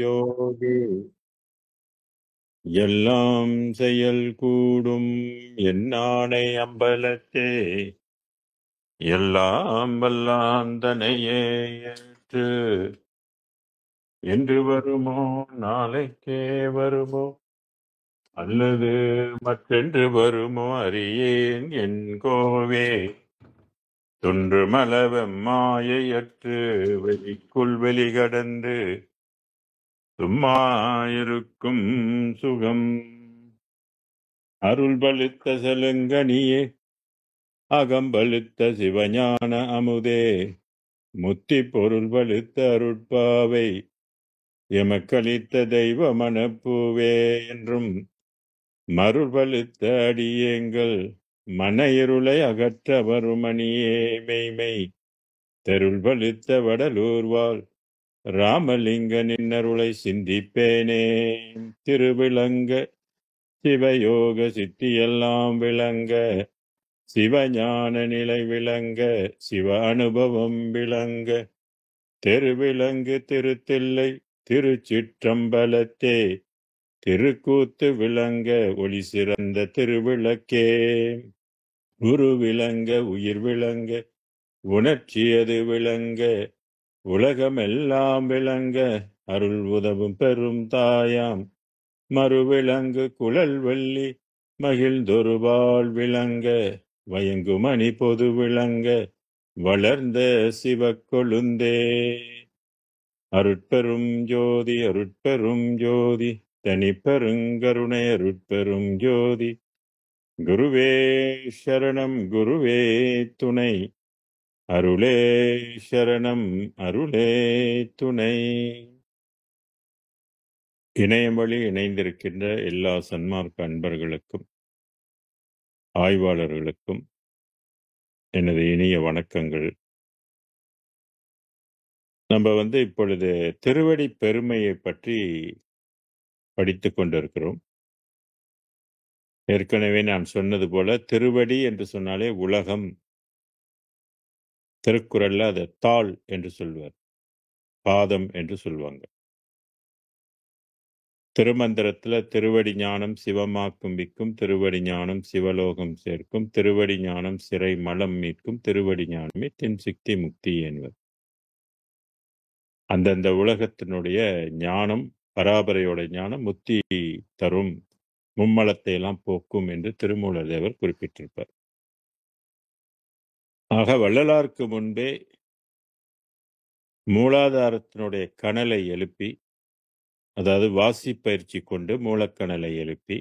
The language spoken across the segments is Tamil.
ஜோதி எல்லாம் செயல் கூடும் என்னானை அம்பலத்தே எல்லாம் வல்லான் தனையே ஏற்று என்று வருமோ நாளைக்கே வருமோ அல்லது மற்றென்று வருமோ அறியேன் என் கோவே தொன்று மலவம் மாயையற்று வெளிக்குள் வெளிகடந்து சும்மா இருக்கும் சுகம் அருள் பழுத்த செலுங்கனியே அகம்பழுத்த சிவஞான அமுதே முத்தி பொருள் பழுத்த அருட்பாவை எமக்களித்த தெய்வ மனப்பூவே என்றும் மருள் பழுத்த அடியேங்கள் மன இருளை அகற்ற வருமணியே மெய்மை தெருள் பழுத்த வடலூர்வாள் ராமலிங்க நின்னருளை சிந்திப்பேனே திருவிளங்க சிவயோக சித்தியெல்லாம் விளங்க சிவஞான நிலை விளங்க சிவ அனுபவம் விளங்க தெருவிளங்கு திருத்தில்லை திருச்சிற்றம்பலத்தே திருக்கூத்து விளங்க ஒளி சிறந்த திருவிளக்கே குரு விளங்க உயிர் விளங்க உணர்ச்சியது விளங்க உலகமெல்லாம் விளங்க அருள் உதவும் பெரும் தாயாம் மறுவிளங்கு குழல் வெள்ளி மகிழ்ந்தொருபால் விளங்க வயங்குமணி பொது விளங்க வளர்ந்த சிவக்கொழுந்தே அருட்பெரும் ஜோதி அருட்பெரும் ஜோதி தனிப்பெருங்கருணை அருட்பெரும் ஜோதி குருவே சரணம் குருவே துணை அருளே சரணம் அருளே துணை. இணையம் வழி இணைந்திருக்கின்ற எல்லா சன்மார்க்க அன்பர்களுக்கும் ஆய்வாளர்களுக்கும் எனது இனிய வணக்கங்கள். நம்ம இப்பொழுது திருவடி பெருமையை பற்றி படித்து கொண்டிருக்கிறோம். ஏற்கனவே நான் சொன்னது போல திருவடி என்று சொன்னாலே உலகம். திருக்குறள்ல அதை தாள் என்று சொல்வார், பாதம் என்று சொல்லுவாங்க. திருமந்திரத்துல திருவடி ஞானம் சிவமாக்கும் விக்கும், திருவடி ஞானம் சிவலோகம் சேர்க்கும், திருவடி ஞானம் சிறை மலம் மீட்கும், திருவடி ஞானமே தென் சிக்தி முக்தி என்பது. அந்தந்த உலகத்தினுடைய ஞானம், பராபரையோட ஞானம் முக்தி தரும், மும்மலத்தை எல்லாம் போக்கும் என்று திருமூலர் தேவர் குறிப்பிட்டிருப்பார். ஆக வள்ளலாருக்கு முன்பே மூலாதாரத்தினுடைய கனலை எழுப்பி, அதாவது வாசி பயிற்சி கொண்டு மூலக்கணலை எழுப்பி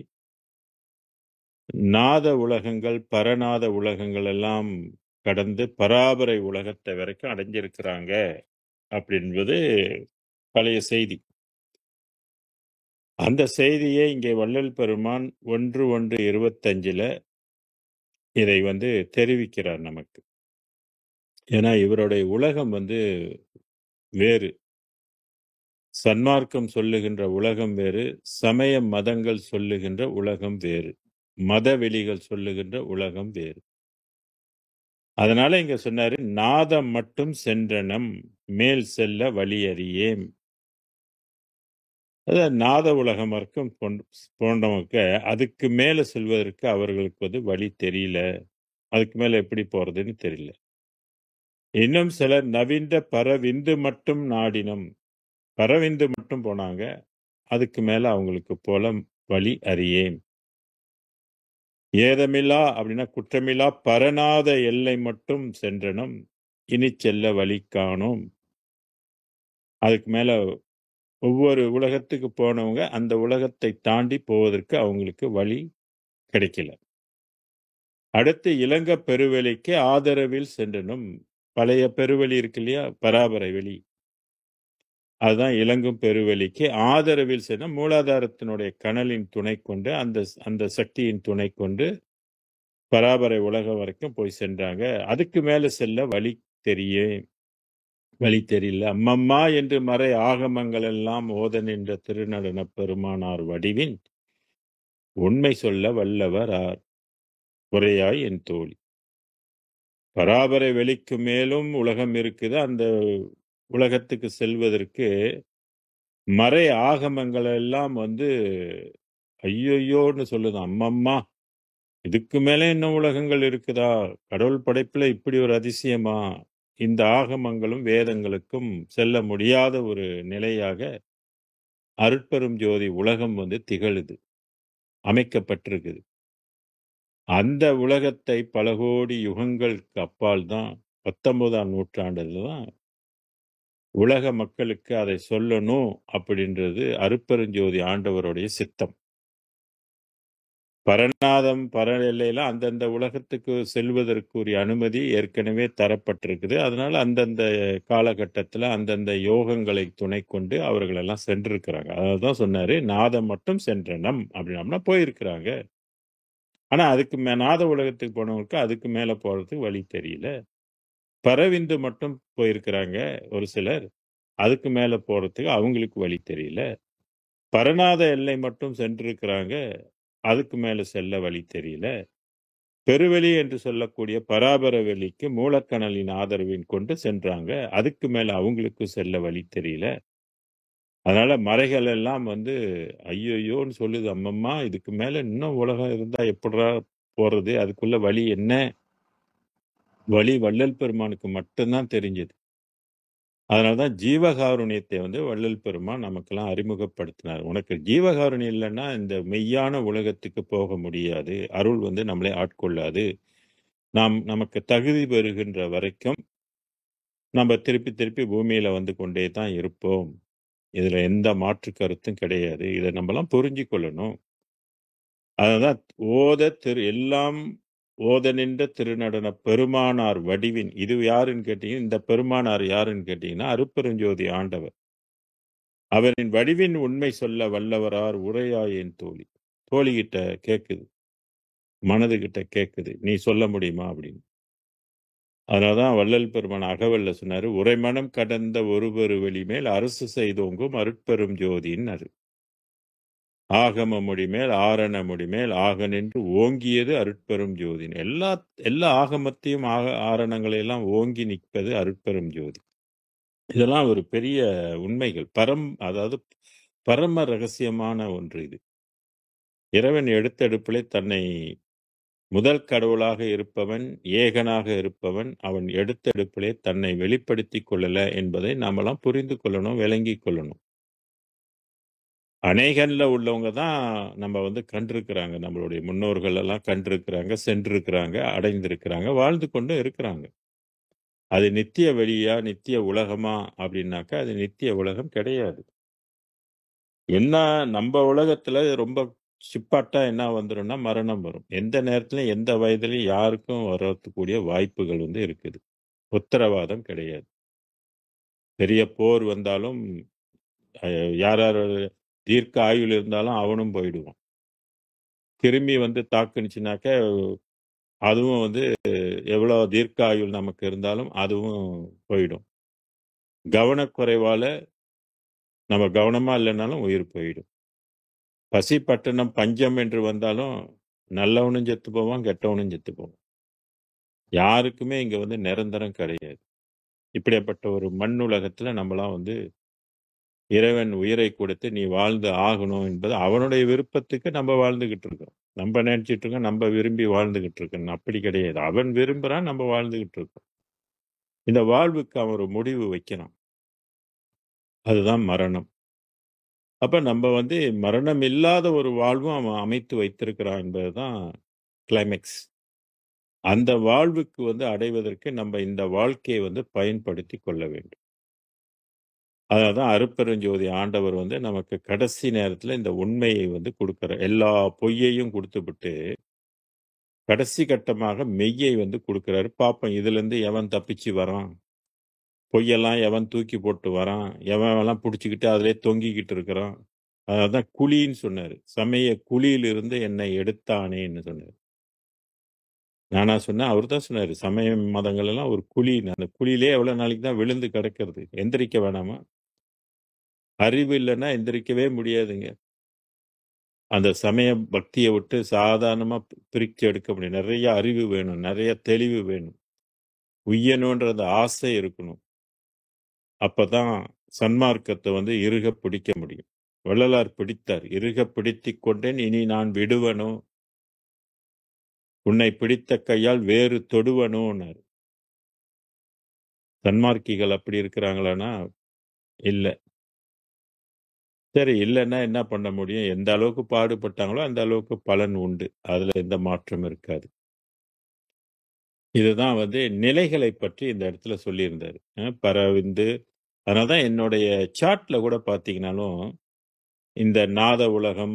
நாத உலகங்கள் பரநாத உலகங்கள் எல்லாம் கடந்து பராபரை உலகத்தை வரைக்கும் அடைஞ்சிருக்கிறாங்க அப்படின்பது பழைய செய்தி. அந்த செய்தியை இங்கே வள்ளல் பெருமான் 1/1/25 இதை தெரிவிக்கிறார் நமக்கு. ஏன்னா இவருடைய உலகம் வேறு. சன்மார்க்கம் சொல்லுகின்ற உலகம் வேறு, சமய மதங்கள் சொல்லுகின்ற உலகம் வேறு, மதவெளிகள் சொல்லுகின்ற உலகம் வேறு. அதனால இங்க சொன்னாரு, நாதம் மட்டும் சென்றனம் மேல் செல்ல வழியறியேம். அதாவது நாத உலகம் வரைக்கும் போன்றவங்க அதுக்கு மேல செல்வதற்கு அவர்களுக்கு வழி தெரியல, அதுக்கு மேல எப்படி போறதுன்னு தெரியல. இன்னும் சிலர் நவீன பரவிந்து மட்டும் நாடினம், பரவிந்து மட்டும் போனாங்க, அதுக்கு மேல அவங்களுக்கு போல வழி அறியேன். ஏதமில்லா அப்படின்னா குற்றமில்லா பரநாத எல்லை மட்டும் சென்றனும் இனி செல்ல வழி காணோம். அதுக்கு மேல ஒவ்வொரு உலகத்துக்கு போனவங்க அந்த உலகத்தை தாண்டி போவதற்கு அவங்களுக்கு வழி கிடைக்கல. அடுத்து இலங்கை பெருவெளிக்கு ஆதரவில் சென்றனும். பழைய பெருவெளி இருக்கு இல்லையா, பராபரை வெளி, அதுதான் இலங்கும் பெருவெளிக்கு ஆதரவில் சென்ற மூலாதாரத்தினுடைய கனலின் துணை கொண்டு அந்த சக்தியின் துணை கொண்டு பராபரை உலகம் வரைக்கும் போய் சென்றாங்க. அதுக்கு மேல செல்ல வழி தெரியல. அம்மம்மா என்று மறை ஆகமங்கள் எல்லாம் ஓத நின்ற திருநடன பெருமானார் வடிவின் உண்மை சொல்ல வல்லவர் ஆர் உரையாய் என் தோழி. பராபரை வெளிக்கு மேலும் உலகம் இருக்குது. அந்த உலகத்துக்கு செல்வதற்கு மறை ஆகமங்கள் எல்லாம் வந்து ஐயையோன்னு சொல்லுது. அம்மம்மா! இதுக்கு மேல இன்னும் உலகங்கள் இருக்குதா? கடவுள் படைப்புல இப்படி ஒரு அதிசயமா? இந்த ஆகமங்களும், வேதங்களுக்கும் செல்ல முடியாத ஒரு நிலையாக அருட்பெரும் ஜோதி உலகம் வந்து திகழுது. அமைக்கப்பட்டிருக்குது. அந்த உலகத்தை பல கோடி யுகங்களுக்கு அப்பால் தான் 19ஆம் நூற்றாண்டுல தான் உலக மக்களுக்கு அதை சொல்லணும் அப்படின்றது அருட்பெருஞ்சோதி ஆண்டவருடைய சித்தம். பரநாதம், பர எல்லையில அந்தந்த உலகத்துக்கு செல்வதற்குரிய அனுமதி ஏற்கனவே தரப்பட்டிருக்குது. அதனால அந்தந்த காலகட்டத்துல அந்தந்த யோகங்களை துணை கொண்டு அவர்கள் எல்லாம் சென்றிருக்கிறாங்க. அததான் சொன்னாரு, நாதம் மட்டும் சென்றனம் அப்படின்னம்னா போயிருக்கிறாங்க. ஆனா அதுக்கு நாத உலகத்துக்கு போனவங்களுக்கு அதுக்கு மேல போறதுக்கு வழி தெரியல. பரவிந்து மட்டும் போயிருக்கிறாங்க ஒரு சிலர். அதுக்கு மேல போறதுக்கு அவங்களுக்கு வழி தெரியல. பரநாத எல்லை மட்டும் சென்றிருக்கிறாங்க. அதுக்கு மேல செல்ல வழி தெரியல. பெருவெளி என்று சொல்லக்கூடிய பராபர வெளிக்கு மூலக்கனலின் ஆதரவின் கொண்டு சென்றாங்க. அதுக்கு மேல அவங்களுக்கு செல்ல வழி தெரியல. அதனால மறைகள் எல்லாம் வந்து ஐயையோன்னு சொல்லுது. அம்மம்மா! இதுக்கு மேல இன்னும் உலகம் இருந்தா எப்புட்றா போறது? அதுக்குள்ள வழி என்ன? வழி வள்ளல் பெருமானுக்கு மட்டும் தான் தெரிஞ்சது. அதனால தான் ஜீவகாருண்யத்தை வந்து வள்ளல் பெருமான் நமக்கெல்லாம் அறிமுகப்படுத்தினார். உனக்கு ஜீவகாருண்யம் இல்லைன்னா இந்த மெய்யான உலகத்துக்கு போக முடியாது. அருள் வந்து நம்மளை ஆட்கொள்ளாது. நமக்கு தகுதி பெறுகின்ற வரைக்கும் நம்ம திருப்பி திருப்பி பூமியில வந்து கொண்டே தான் இருப்போம். இதுல எந்த மாற்று கருத்தும் கிடையாது. இதை நம்மலாம் புரிஞ்சு கொள்ளணும். அததான் எல்லாம் ஓத நின்ற திருநடன பெருமானார் வடிவின் இது யாருன்னு கேட்டீங்கன்னா இந்த பெருமானார் யாருன்னு கேட்டீங்கன்னா அருட்பெருஞ்சோதி ஆண்டவர். அவரின் வடிவின் உண்மை சொல்ல வல்லவரார் உரையாயேன் தோழி. தோழிகிட்ட கேக்குது, மனதுகிட்ட கேக்குது, நீ சொல்ல முடியுமா அப்படின்னு. அதனாலதான் வள்ளல் பெருமான் அகவல்ல சொன்னாரு, உரைமனம் கடந்த ஒருவரு வெளிமேல் அரசு செய்தோங்கும் அருட்பெரும் ஜோதின்னு. ஆகம மொழிமேல் ஆரண மொழிமேல் ஆக நின்று ஓங்கியது அருட்பெரும் ஜோதின்னு. எல்லா ஆகமத்தையும் ஆரணங்களையெல்லாம் ஓங்கி நிற்பது அருட்பெரும் ஜோதி. இதெல்லாம் ஒரு பெரிய உண்மைகள். அதாவது பரம ரகசியமான ஒன்று இது. இறைவன் எடுத்தெடுப்பிலே தன்னை முதல் கடவுளாக இருப்பவன், ஏகனாக இருப்பவன், அவன் எடுத்தெடுப்பிலே தன்னை வெளிப்படுத்திக் கொள்ளல என்பதை நாமெல்லாம் புரிந்து கொள்ளணும், விளங்கிக் கொள்ளணும். அநேகன்ல உள்ளவங்க தான் நம்ம வந்து கண்டிருக்கிறாங்க. நம்மளுடைய முன்னோர்கள் எல்லாம் கண்டிருக்கிறாங்க, சென்றிருக்கிறாங்க, அடைந்திருக்கிறாங்க, வாழ்ந்து கொண்டும் இருக்கிறாங்க. அது நித்திய வெளியா, நித்திய உலகமா அப்படின்னாக்கா அது நித்திய உலகம் கிடையாது. என்ன நம்ம உலகத்துல ரொம்ப சிப்பாட்டா என்ன வந்துரும்னா மரணம் வரும். எந்த நேரத்திலும் எந்த வயதிலும் யாருக்கும் வரக்கூடிய வாய்ப்புகள் வந்து இருக்குது. உத்தரவாதம் கிடையாது. பெரிய போர் வந்தாலும் யார் யார் தீர்க்க ஆயுள் இருந்தாலும் அவனும் போயிடுவான். கிருமி வந்து தாக்குனுச்சுனாக்க அதுவும் வந்து எவ்வளோ தீர்க்க ஆயுள் நமக்கு இருந்தாலும் அதுவும் போயிடும். கவனக்குறைவால நம்ம கவனமா இல்லைனாலும் உயிர் போயிடும். பசி பட்டணம் பஞ்சம் என்று வந்தாலும் நல்லவனும் செத்து போவான், கெட்டவனும் செத்து போவான். யாருக்குமே இங்க வந்து நிரந்தரம் கிடையாது. இப்படிப்பட்ட ஒரு மண் உலகத்துல நம்மலாம் வந்து இறைவன் உயிரை கொடுத்து நீ வாழ்ந்து ஆகணும் என்பது அவனுடைய விருப்பத்துக்கு நம்ம வாழ்ந்துகிட்டு இருக்கோம். நம்ம நினைச்சிட்டு இருக்கோம் நம்ம விரும்பி வாழ்ந்துகிட்டு இருக்கோம். அப்படி கிடையாது. அவன் விரும்புறான், நம்ம வாழ்ந்துகிட்டு இருக்கோம். இந்த வாழ்வுக்கு அவன் ஒரு முடிவு வைக்கிறான். அதுதான் மரணம். அப்ப நம்ம வந்து மரணம் இல்லாத ஒரு வாழ்வும் அவன் அமைத்து வைத்திருக்கிறான் என்பதுதான் கிளைமேக்ஸ். அந்த வாழ்வுக்கு வந்து அடைவதற்கு நம்ம இந்த வாழ்க்கையை வந்து பயன்படுத்தி கொள்ள வேண்டும். அதான் அருட்பெருஞ்சோதி ஆண்டவர் வந்து நமக்கு கடைசி நேரத்துல இந்த உண்மையை வந்து கொடுக்கிறார். எல்லா பொய்யையும் கொடுத்துவிட்டு கடைசி கட்டமாக மெய்யை வந்து கொடுக்கிறாரு. பாப்போம் இதுல இருந்து எவன் தப்பிச்சு வரான், பொய்யெல்லாம் எவன் தூக்கி போட்டு வரான், எவன் எல்லாம் பிடிச்சிக்கிட்டு அதிலே தொங்கிக்கிட்டு இருக்கிறான். அதான் குழின்னு சொன்னாரு. சமய குழியிலிருந்து என்னை எடுத்தானேன்னு சொன்னாரு. நானா சொன்னேன், அவர் தான் சொன்னாரு. சமய மதங்கள் எல்லாம் ஒரு குழின்னு. அந்த குழியிலே எவ்வளவு நாளைக்கு தான் விழுந்து கிடக்கிறது? எந்திரிக்க வேணாமா? அறிவு இல்லைன்னா எந்திரிக்கவே முடியாதுங்க. அந்த சமய பக்தியை விட்டு சாதாரணமா பிரிச்சு எடுக்க முடியும். நிறைய அறிவு வேணும், நிறைய தெளிவு வேணும், உய்யணுன்ற அந்த ஆசை இருக்கணும். அப்பதான் சன்மார்க்கத்தை வந்து இறுக பிடிக்க முடியும். வள்ளலார் பிடித்தார். இறுக பிடித்துக் கொண்டேன் இனி நான் விடுவனோ, உன்னை பிடித்த கையால் வேறு தொடுவனோன்னாரு. சன்மார்க்கிகள் அப்படி இருக்கிறாங்களான்னா இல்ல. சரி இல்லன்னா என்ன பண்ண முடியும்? எந்த அளவுக்கு பாடுபட்டாங்களோ அந்த அளவுக்கு பலன் உண்டு. அதுல எந்த மாற்றமும் இருக்காது. இதுதான் வந்து நிலைகளை பற்றி இந்த இடத்துல சொல்லியிருந்தாரு. பரவிந்து அதனால தான் என்னுடைய சார்ட்ல கூட பார்த்தீங்கன்னாலும், இந்த நாத உலகம்,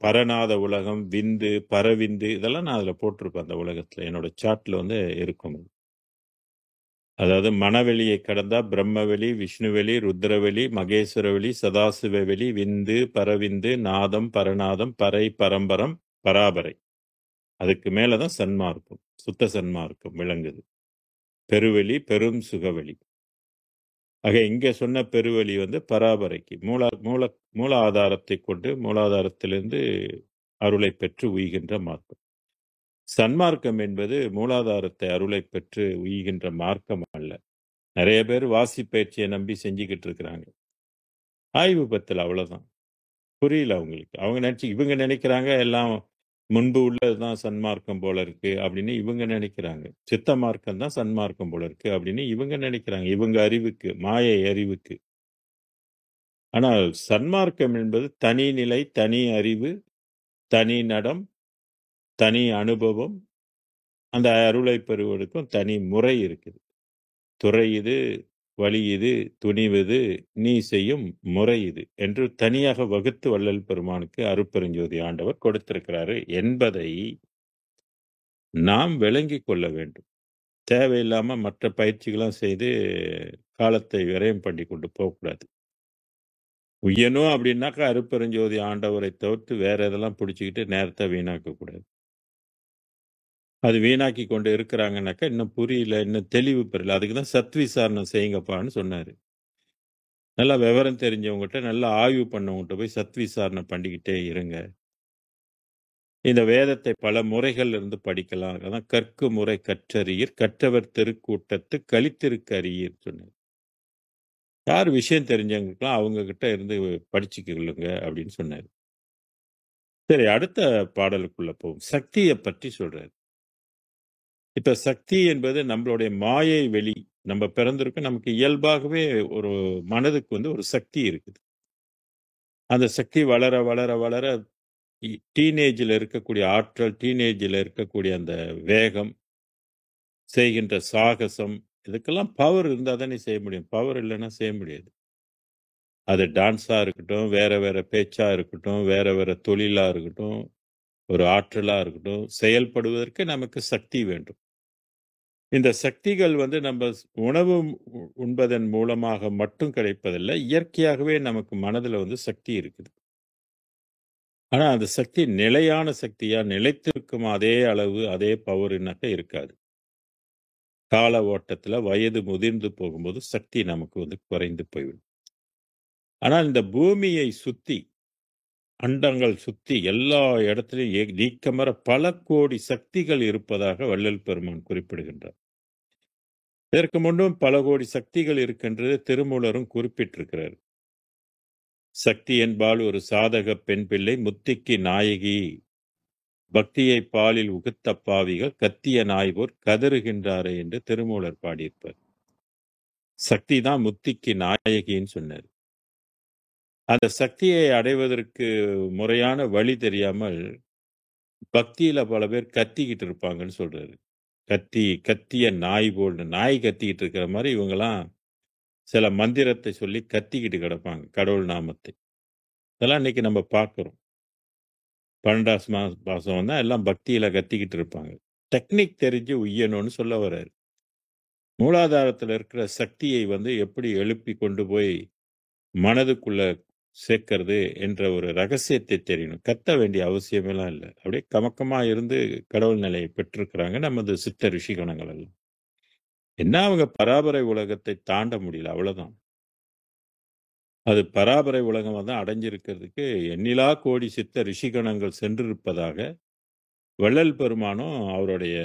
பரநாத உலகம், விந்து, பரவிந்து இதெல்லாம் நான் அதுல போட்டிருப்பேன் அந்த உலகத்துல. என்னோட சார்ட்ல வந்து இருக்கும். அதாவது மனவெளியை கடந்தா பிரம்மவெளி, விஷ்ணுவெளி, ருத்ரவெளி, மகேஸ்வரவெளி, சதாசிவவெளி, விந்து, பரவிந்து, நாதம், பரநாதம், பறை, பரம்பரம், பராபரை. அதுக்கு மேலதான் சன்மார்க்கம், சுத்த சன்மார்க்கம் விளங்குது. பெருவெளி, பெரும் சுகவெளி. ஆக இங்க சொன்ன பெருவெளி வந்து பராபரைக்கு மூல ஆதாரத்தை கொண்டு மூலாதாரத்திலிருந்து அருளை பெற்று உய்கின்ற மார்க்கம். சன்மார்க்கம் என்பது மூலாதாரத்தை அருளை பெற்று உய்கின்ற மார்க்கம் அல்ல. நிறைய பேர் வாசி பயிற்சியை நம்பி செஞ்சுக்கிட்டு இருக்கிறாங்க. ஆய்வு பத்தில் அவ்வளவுதான். புரியல அவங்களுக்கு. இவங்க நினைக்கிறாங்க எல்லாம் முன்பு உள்ளதுதான் சன்மார்க்கம் போல இருக்கு அப்படின்னு இவங்க நினைக்கிறாங்க. சித்த மார்க்கம் தான் சன்மார்க்கம் போல இருக்கு அப்படின்னு இவங்க நினைக்கிறாங்க. இவங்க அறிவுக்கு, மாயை அறிவுக்கு. ஆனால் சன்மார்க்கம் என்பது தனி நிலை, தனி அறிவு, தனி நடம், தனி அனுபவம். அந்த அருளை பெறுவதற்கும் தனி முறை இருக்குது. துறை இது, வழி இது, துணிவது, நீ செய்யும் முறை இது என்று தனியாக வகுத்து வள்ளல் பெருமானுக்கு அருட்பெருஞ்சோதி ஆண்டவர் கொடுத்திருக்கிறாரு என்பதை நாம் விளங்கிக் கொள்ள வேண்டும். தேவையில்லாம மற்ற பயிற்சிகளும் செய்து காலத்தை விரயம் பண்ணி கொண்டு போகக்கூடாது. உய்யணும் அப்படின்னாக்கா அருட்பெருஞ்சோதி ஆண்டவரை தவிர்த்து வேற எதெல்லாம் பிடிச்சிக்கிட்டு நேரத்தை வீணாக்க கூடாது. அது வீணாக்கி கொண்டு இருக்கிறாங்கன்னாக்கா இன்னும் புரியல, இன்னும் தெளிவு பெறல. அதுக்கு தான் சத் விசாரணை செய்யுங்கப்பான்னு சொன்னாரு. நல்லா விவரம் தெரிஞ்சவங்ககிட்ட, நல்லா ஆய்வு பண்ணவங்ககிட்ட போய் சத் விசாரணை பண்ணிக்கிட்டே இருங்க. இந்த வேதத்தை பல முறைகள் இருந்து படிக்கலாம். அதான் கற்கு முறை கற்றறியீர், கற்றவர் திருக்கூட்டத்து கலித்திருக்கு அறியீர் சொன்னார். யார் விஷயம் தெரிஞ்சவங்களுக்கெல்லாம் அவங்க கிட்ட இருந்து படிச்சுக்கலுங்க அப்படின்னு சொன்னார். சரி, அடுத்த பாடலுக்குள்ள போவோம். சக்தியை பற்றி சொல்றாரு. இப்ப சக்தி என்பது நம்மளுடைய மாயை வெளி. நம்ம பிறந்திருக்க நமக்கு இயல்பாகவே ஒரு மனதுக்கு வந்து ஒரு சக்தி இருக்குது. அந்த சக்தி வளர வளர வளர டீனேஜில் இருக்கக்கூடிய ஆற்றல், டீனேஜில் இருக்கக்கூடிய அந்த வேகம், செய்கின்ற சாகசம், இதுக்கெல்லாம் பவர் இருந்தால் தானே செய்ய முடியும். பவர் இல்லைன்னா செய்ய முடியாது. அது டான்ஸா இருக்கட்டும், வேற வேற பேச்சா இருக்கட்டும், வேற வேற தொழிலா இருக்கட்டும், ஒரு ஆற்றலா இருக்கட்டும், செயல்படுவதற்கு நமக்கு சக்தி வேண்டும். இந்த சக்திகள் வந்து நம்ம உணவு உண்பதன் மூலமாக மட்டும் கிடைப்பதில்லை. இயற்கையாகவே நமக்கு மனதுல வந்து சக்தி இருக்குது. ஆனா அந்த சக்தி நிலையான சக்தியா, நிலைத்திருக்கும் அதே அளவு, அதே பவர்னாக்க இருக்காது. கால ஓட்டத்துல வயது முதிர்ந்து போகும்போது சக்தி நமக்கு வந்து குறைந்து போய்விடும். ஆனால் இந்த பூமியை சுத்தி, அண்டங்கள் சுத்தி எல்லா இடத்திலும் நீக்கமற பல கோடி சக்திகள் இருப்பதாக வள்ளல் பெருமான் குறிப்பிடுகின்றார். இதற்கு முன்னும் பல கோடி சக்திகள் இருக்கின்றது திருமூலரும் குறிப்பிட்டிருக்கிறார். சக்தி என்பால் ஒரு சாதக பெண் பிள்ளை, முத்திக்கு நாயகி, பக்தியை பாலில் உகுத்த பாவிகள் கத்திய நாய்போர் கதறுகின்றாரே என்று திருமூலர் பாடியிருப்பார். சக்தி தான் முத்திக்கு நாயகின்னு சொன்னார். அந்த சக்தியை அடைவதற்கு முறையான வழி தெரியாமல் பக்தியில பல பேர் கத்திக்கிட்டு இருப்பாங்கன்னு சொல்றாரு. கத்திய நாய் போல், நாய் கத்திக்கிட்டு இருக்கிற மாதிரி இவங்கெல்லாம் சில மந்திரத்தை சொல்லி கத்திக்கிட்டு கிடப்பாங்க, கடவுள் நாமத்தை. இதெல்லாம் இன்னைக்கு நம்ம பார்க்கிறோம். 12 மாசம் வந்தா எல்லாம் பக்தியில கத்திக்கிட்டு இருப்பாங்க. டெக்னிக் தெரிஞ்சு உய்யணும்னு சொல்ல வர்றாரு. மூலாதாரத்தில் இருக்கிற சக்தியை வந்து எப்படி எழுப்பி கொண்டு போய் மனதுக்குள்ள சேர்க்கிறது என்ற ஒரு ரகசியத்தை தெரியணும். கத்த வேண்டிய அவசியமெல்லாம் இல்லை. அப்படியே கமக்கமா இருந்து கடவுள் நிலையை பெற்றிருக்கிறாங்க நமது சித்த ரிஷிகணங்கள் எல்லாம். என்ன அவங்க பராபரை உலகத்தை தாண்ட முடியல, அவ்வளவுதான். அது பராபரை உலகம் தான் அடைஞ்சிருக்கிறதுக்கு எண்ணிலா கோடி சித்த ரிஷிகணங்கள் சென்றிருப்பதாக வள்ளல் பெருமானும் அவருடைய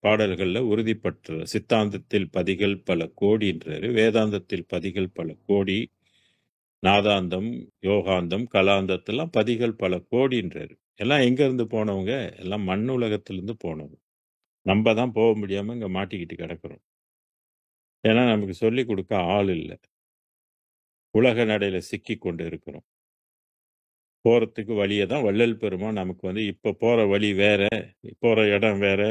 பாடல்கள்ல உறுதிப்பற்ற சித்தாந்தத்தில் பதிகள் பல கோடின்றாரு, வேதாந்தத்தில் பதிகள் பல கோடி, நாதாந்தம், யோகாந்தம், கலாந்தத்தெல்லாம் பதிகள் பல கோடின்றாரு. எல்லாம் எங்க இருந்து போனவங்க? எல்லாம் மண் உலகத்திலிருந்து போனவங்க. நம்ம தான் போக முடியாம இங்க மாட்டிக்கிட்டு கிடக்கிறோம். ஏன்னா நமக்கு சொல்லிக் கொடுக்க ஆள் இல்ல. உலக நடையில சிக்கிக் கொண்டு இருக்கிறோம். போறதுக்கு வழிய தான் வள்ளல் பெருமான் நமக்கு வந்து இப்ப போற வழி வேற, போற இடம் வேற,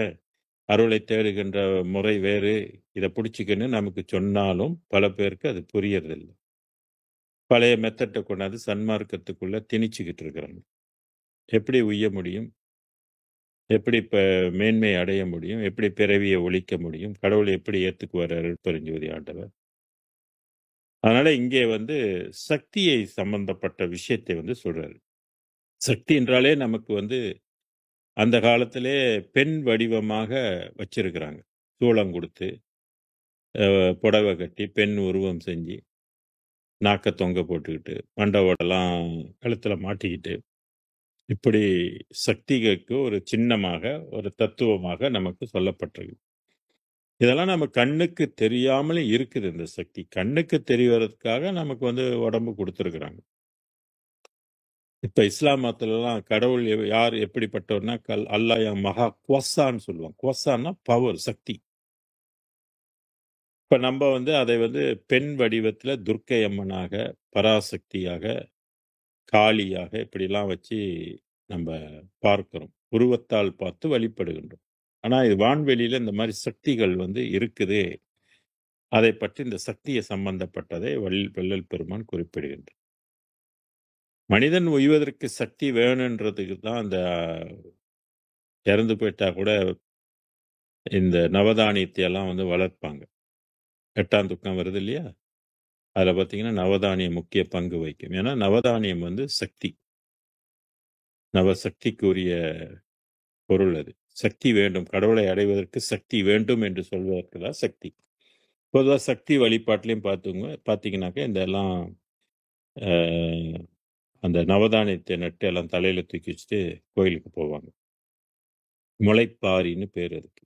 அருளை தேடுகின்ற முறை வேறு. இத புடிச்சுக்கன்னு நமக்கு சொன்னாலும் பல பேருக்கு அது புரியறதில்ல. பழைய மெத்தட்ட கொண்டாந்து சன்மார்க்கத்துக்குள்ள திணிச்சுக்கிட்டு இருக்கிறாங்க. எப்படி உய்ய முடியும்? எப்படி மேன்மை அடைய முடியும்? எப்படி பிறவிய ஒழிக்க முடியும்? கடவுளை எப்படி ஏத்துக்குவாரு அருட்பெருஞ்சோதி ஆண்டவர்? அதனால இங்கே வந்து சக்தியை சம்பந்தப்பட்ட விஷயத்தை வந்து சொல்றாரு. சக்தி என்றாலே நமக்கு வந்து அந்த காலத்திலே பெண் வடிவமாக வச்சிருக்கிறாங்க. சூளம் குடுத்து, புடவை கட்டி, பெண் உருவம் செஞ்சு, நாக்க தொங்க போட்டுக்கிட்டு, மண்டவோடலாம் கழுத்துல மாட்டிக்கிட்டு, இப்படி சக்திக்கு ஒரு சின்னமாக, ஒரு தத்துவமாக நமக்கு சொல்லப்பட்டிருக்கு. இதெல்லாம் நம்ம கண்ணுக்கு தெரியாமலே இருக்குது இந்த சக்தி. கண்ணுக்கு தெரியறதுக்காக நமக்கு வந்து உடம்பு குடுத்துருக்குறாங்க. இப்ப இஸ்லாம் மதத்துலலாம் கடவுள் யார் எப்படிப்பட்டவர்னா, அல்லாஹ் யா மகா குவஸ்ஸான்னு சொல்லுவாங்க. குவஸ்ஸான்னா பவர், சக்தி. இப்ப நம்ப வந்து அதை வந்து பெண் வடிவத்துல துர்க்கை அம்மனாக, பராசக்தியாக, காளியாக இப்படிலாம் வச்சு நம்ப பார்க்கிறோம். உருவத்தால் பார்த்து வழிபடுகின்றோம். ஆனா இது வான்வெளியில இந்த மாரி சக்திகள் வந்து இருக்குது. அதைப் பற்றி இந்த சக்திய சம்பந்தப்பட்டதை வள்ளல் பெருமான் குறிப்பிடுகின்றார். மனிதன் உய்வதற்கு சக்தி வேணுன்றதுக்கு தான் அந்த இறந்து போயிட்டா கூட இந்த நவதானியத்தை எல்லாம் வந்து வளர்ப்பாங்க. 8ஆம் துக்கம் வருது இல்லையா? அதுல பார்த்தீங்கன்னா, நவதானியம் முக்கிய பங்கு வகிக்கும். ஏன்னா, நவதானியம் வந்து சக்தி. நவசக்திக்குரிய பொருள் அது. சக்தி வேண்டும். கடவுளை அடைவதற்கு சக்தி வேண்டும் என்று சொல்வதற்கு தான் சக்தி. பொதுவா சக்தி வழிபாட்டிலயும் பார்த்தீங்கன்னாக்க, இந்த எல்லாம் அ அந்த நவதானியத்தை நட்டு எல்லாம் தலையில தூக்கி வச்சுட்டு கோயிலுக்கு போவாங்க. முளைப்பாரின்னு பேரு அதுக்கு.